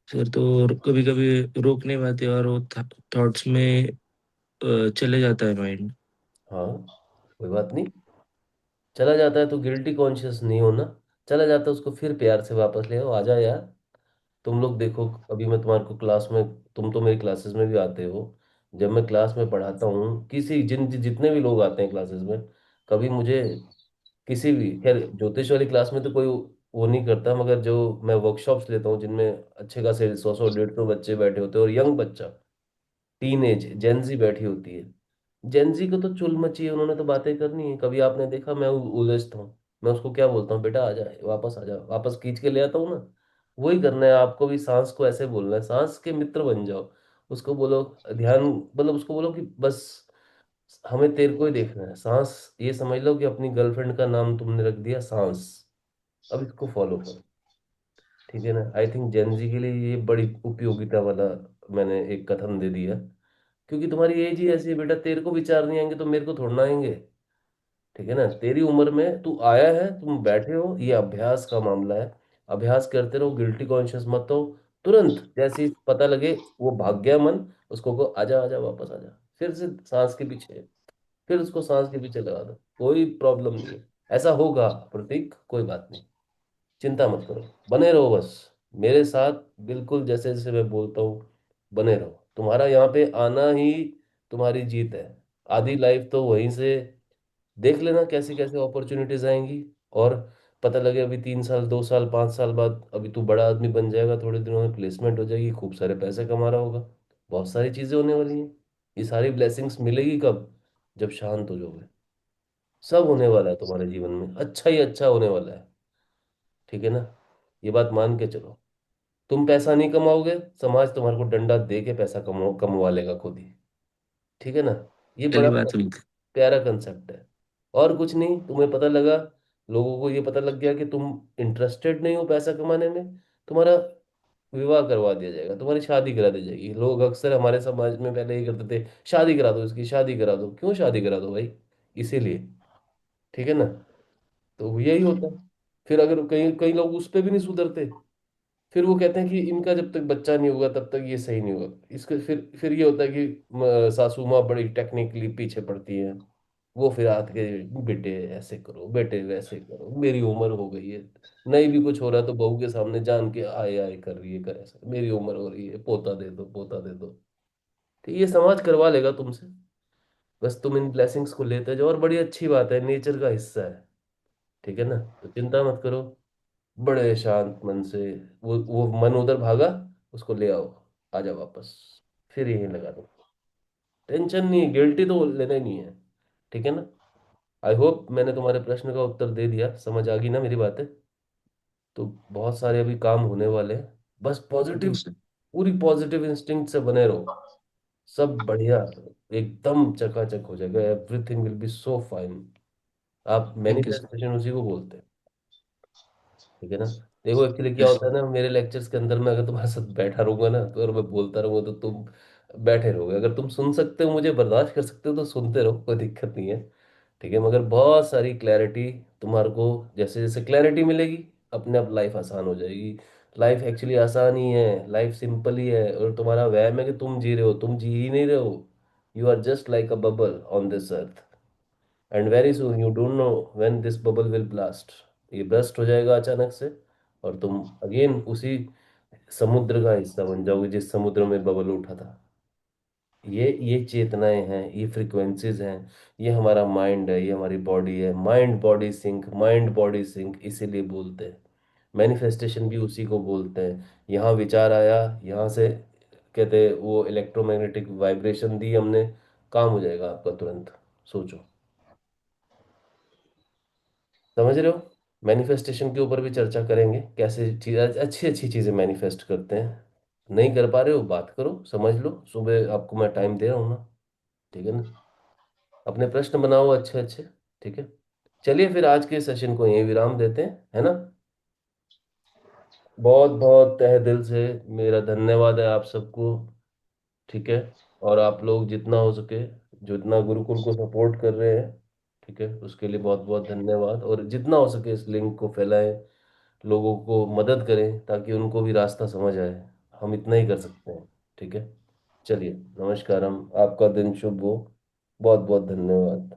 सर तो कभी कभी रोक नहीं पाते और वो थॉट्स में चले जाता है माइंड। हाँ, कोई बात नहीं। चला जाता है तो गिल्टी कॉन्शियस नहीं होना। चला जाता है उसको फिर प्यार से वापस ले आओ, आ जा यार। तुम लोग देखो, अभी मैं तुम्हारे को क्लास में, तुम तो मेरी क्लासेस में भी आते हो। जब मैं क्लास में पढ़ाता हूँ, किसी जितने भी लोग आते हैं क्लासेस में, कभी मुझे किसी भी, खैर ज्योतिष वाली क्लास में तो कोई वो नहीं करता, मगर जो मैं वर्कशॉप्स लेता हूँ जिनमें अच्छे खासे 100 100 150 बच्चे बैठे होते हैं, और यंग बच्चा, टीनेज जेंजी बैठी होती है। जेंजी को तो चुल मची है, उन्होंने तो बातें करनी है। कभी आपने देखा मैं उलझता हूँ, मैं उसको क्या बोलता हूँ? बेटा आ जा, वापस आ जा, वापस खींच के ले आता हूँ ना। वही करना है आपको भी। सांस को ऐसे बोलना है, सांस के मित्र बन जाओ। उसको बोलो, ध्यान, मतलब उसको बोलो कि बस हमें तेरे को ही देखना है। सांस, ये समझ लो कि अपनी गर्लफ्रेंड का नाम तुमने रख दिया सांस। अब इसको फॉलो करो। ठीक है ना। आई थिंक जेंजी के लिए ये बड़ी उपयोगिता वाला मैंने एक कथन दे दिया। क्योंकि तुम्हारी एज ही ऐसी है बेटा, तेरे को विचार नहीं आएंगे तो मेरे को थोड़ा ना आएंगे। ठीक है ना। तेरी उम्र में तू आया है, तुम बैठे हो, ये अभ्यास का मामला है। अभ्यास करते रहो, गिल्टी कॉन्शियस मत हो। तुरंत जैसे ही पता लगे वो भाग गया मन, उसको को आजा आजा, वापस आजा, फिर से सांस के पीछे, फिर उसको सांस के पीछे लगा दो। कोई प्रॉब्लम नहीं है। ऐसा होगा प्रतीक, कोई बात नहीं। चिंता मत करो, बने रहो बस मेरे साथ। बिल्कुल जैसे जैसे मैं बोलता हूँ, बने रहो। तुम्हारा यहाँ पे आना ही तुम्हारी जीत है। आधी लाइफ तो वहीं से देख लेना कैसे कैसे अपॉर्चुनिटीज आएंगी। और पता लगे अभी 3 साल, 2 साल, 5 साल बाद अभी तू बड़ा आदमी बन जाएगा, थोड़े दिनों में प्लेसमेंट हो जाएगी, खूब सारे पैसे कमा रहा होगा। बहुत सारी चीजें होने वाली हैं। ये सारी ब्लेसिंग्स मिलेगी कब? जब शांत हो जाओगे। सब होने वाला है तुम्हारे जीवन में, अच्छा ही अच्छा होने वाला है। ठीक है ना। ये बात मान के चलो। तुम पैसा नहीं कमाओगे, समाज तुम्हारे को डंडा दे के पैसा कमवा लेगा खुद ही। ठीक है ना। ये सही बड़ा बात हुई। प्यारा कंसेप्ट है। और कुछ नहीं, तुम्हें पता लगा, लोगों को ये पता लग गया कि तुम इंटरेस्टेड नहीं हो पैसा कमाने में, तुम्हारा विवाह करवा दिया जाएगा, तुम्हारी शादी करा दी जाएगी। लोग अक्सर हमारे समाज में पहले ये करते थे, शादी करा दो इसकी, शादी करा दो। क्यों शादी करा दो भाई? इसीलिए। ठीक है ना। तो यही होता है। फिर अगर कई कई लोग उस पर भी नहीं सुधरते, फिर वो कहते हैं कि इनका जब तक बच्चा नहीं होगा तब तक ये सही नहीं होगा। इसका फिर ये होता है कि सासू माँ बड़ी टेक्निकली पीछे पड़ती है। वो फिर आके, बेटे ऐसे करो, बेटे वैसे करो, मेरी उम्र हो गई है। नहीं भी कुछ हो रहा है तो बहू के सामने जान के आए आए कर रही है, कर ऐसा, मेरी उम्र हो रही है, पोता दे दो, पोता दे दो। तो ये समाज करवा लेगा तुमसे। बस तुम इन ब्लेसिंग्स को लेते जाओ, और बड़ी अच्छी बात है, नेचर का हिस्सा है। ठीक है ना। तो चिंता मत करो, बड़े शांत मन से। वो मन उधर भागा, उसको ले आओ, आजा वापस, फिर यहीं लगा दो। टेंशन नहीं, गिल्टी तो लेना ही नहीं है। ठीक है ना। आई होप मैंने तुम्हारे प्रश्न का उत्तर दे दिया, समझ आ गई ना मेरी बातें। तो बहुत सारे अभी काम होने वाले हैं, बस जी पॉजिटिव, सर। पूरी पॉजिटिव इंस्टिंक्ट से बने रहो, सब बढ़िया, एकदम चकाचक हो जाएगा, everything will be so fine. आप थैंक यू सर। मैनिफेस्टेशन उसी को बोलते हैं, ठीक है ना। देखो एक्चुअली क्या होता है ना, मेरे लेक्चर्स के अंदर मैं अगर तुम्हारे साथ बैठा रहूंगा ना, तो अगर मैं बोलता रहूंगा तो तुम बैठे रहोगे। अगर तुम सुन सकते हो, मुझे बर्दाश्त कर सकते हो, तो सुनते रहो, कोई दिक्कत नहीं है, ठीक है। मगर बहुत सारी क्लैरिटी तुम्हारे को, जैसे जैसे क्लैरिटी मिलेगी, अपने आप लाइफ आसान हो जाएगी। लाइफ एक्चुअली आसान ही है, लाइफ सिंपल ही है, और तुम्हारा वहम है कि तुम जी रहे हो, तुम जी ही नहीं रहे हो। You are just like a bubble on this earth, and very soon you don't know when this bubble will blast. ये ब्रस्ट हो जाएगा अचानक से, और तुम अगेन उसी समुद्र का हिस्सा बन जाओगे जिस समुद्र में बबल उठा था। ये चेतनाएं हैं, ये फ्रीक्वेंसीज हैं, ये हमारा माइंड है, ये हमारी बॉडी है। Mind body sync, mind body sync, इसीलिए बोलते हैं। मैनिफेस्टेशन भी उसी को बोलते हैं। यहाँ विचार आया, यहाँ से कहते हैं वो इलेक्ट्रोमैग्नेटिक वाइब्रेशन दी हमने, काम हो जाएगा आपका तुरंत। सोचो, समझ रहे हो। मैनिफेस्टेशन के ऊपर भी चर्चा करेंगे, कैसे चीज अच्छी अच्छी चीजें मैनिफेस्ट करते हैं। नहीं कर पा रहे हो, बात करो, समझ लो, सुबह आपको मैं टाइम दे रहा हूँ ना, ठीक है ना। अपने प्रश्न बनाओ अच्छे अच्छे, ठीक है। चलिए फिर आज के सेशन को यहीं विराम देते हैं, है ना। बहुत बहुत तहे दिल से मेरा धन्यवाद है आप सबको, ठीक है। और आप लोग जितना हो सके, जितना गुरुकुल को सपोर्ट कर रहे हैं, ठीक है, उसके लिए बहुत बहुत धन्यवाद। और जितना हो सके इस लिंक को फैलाएं, लोगों को मदद करें, ताकि उनको भी रास्ता समझ आए। हम इतना ही कर सकते हैं, ठीक है। चलिए, नमस्कारम, आपका दिन शुभ हो। बहुत बहुत धन्यवाद।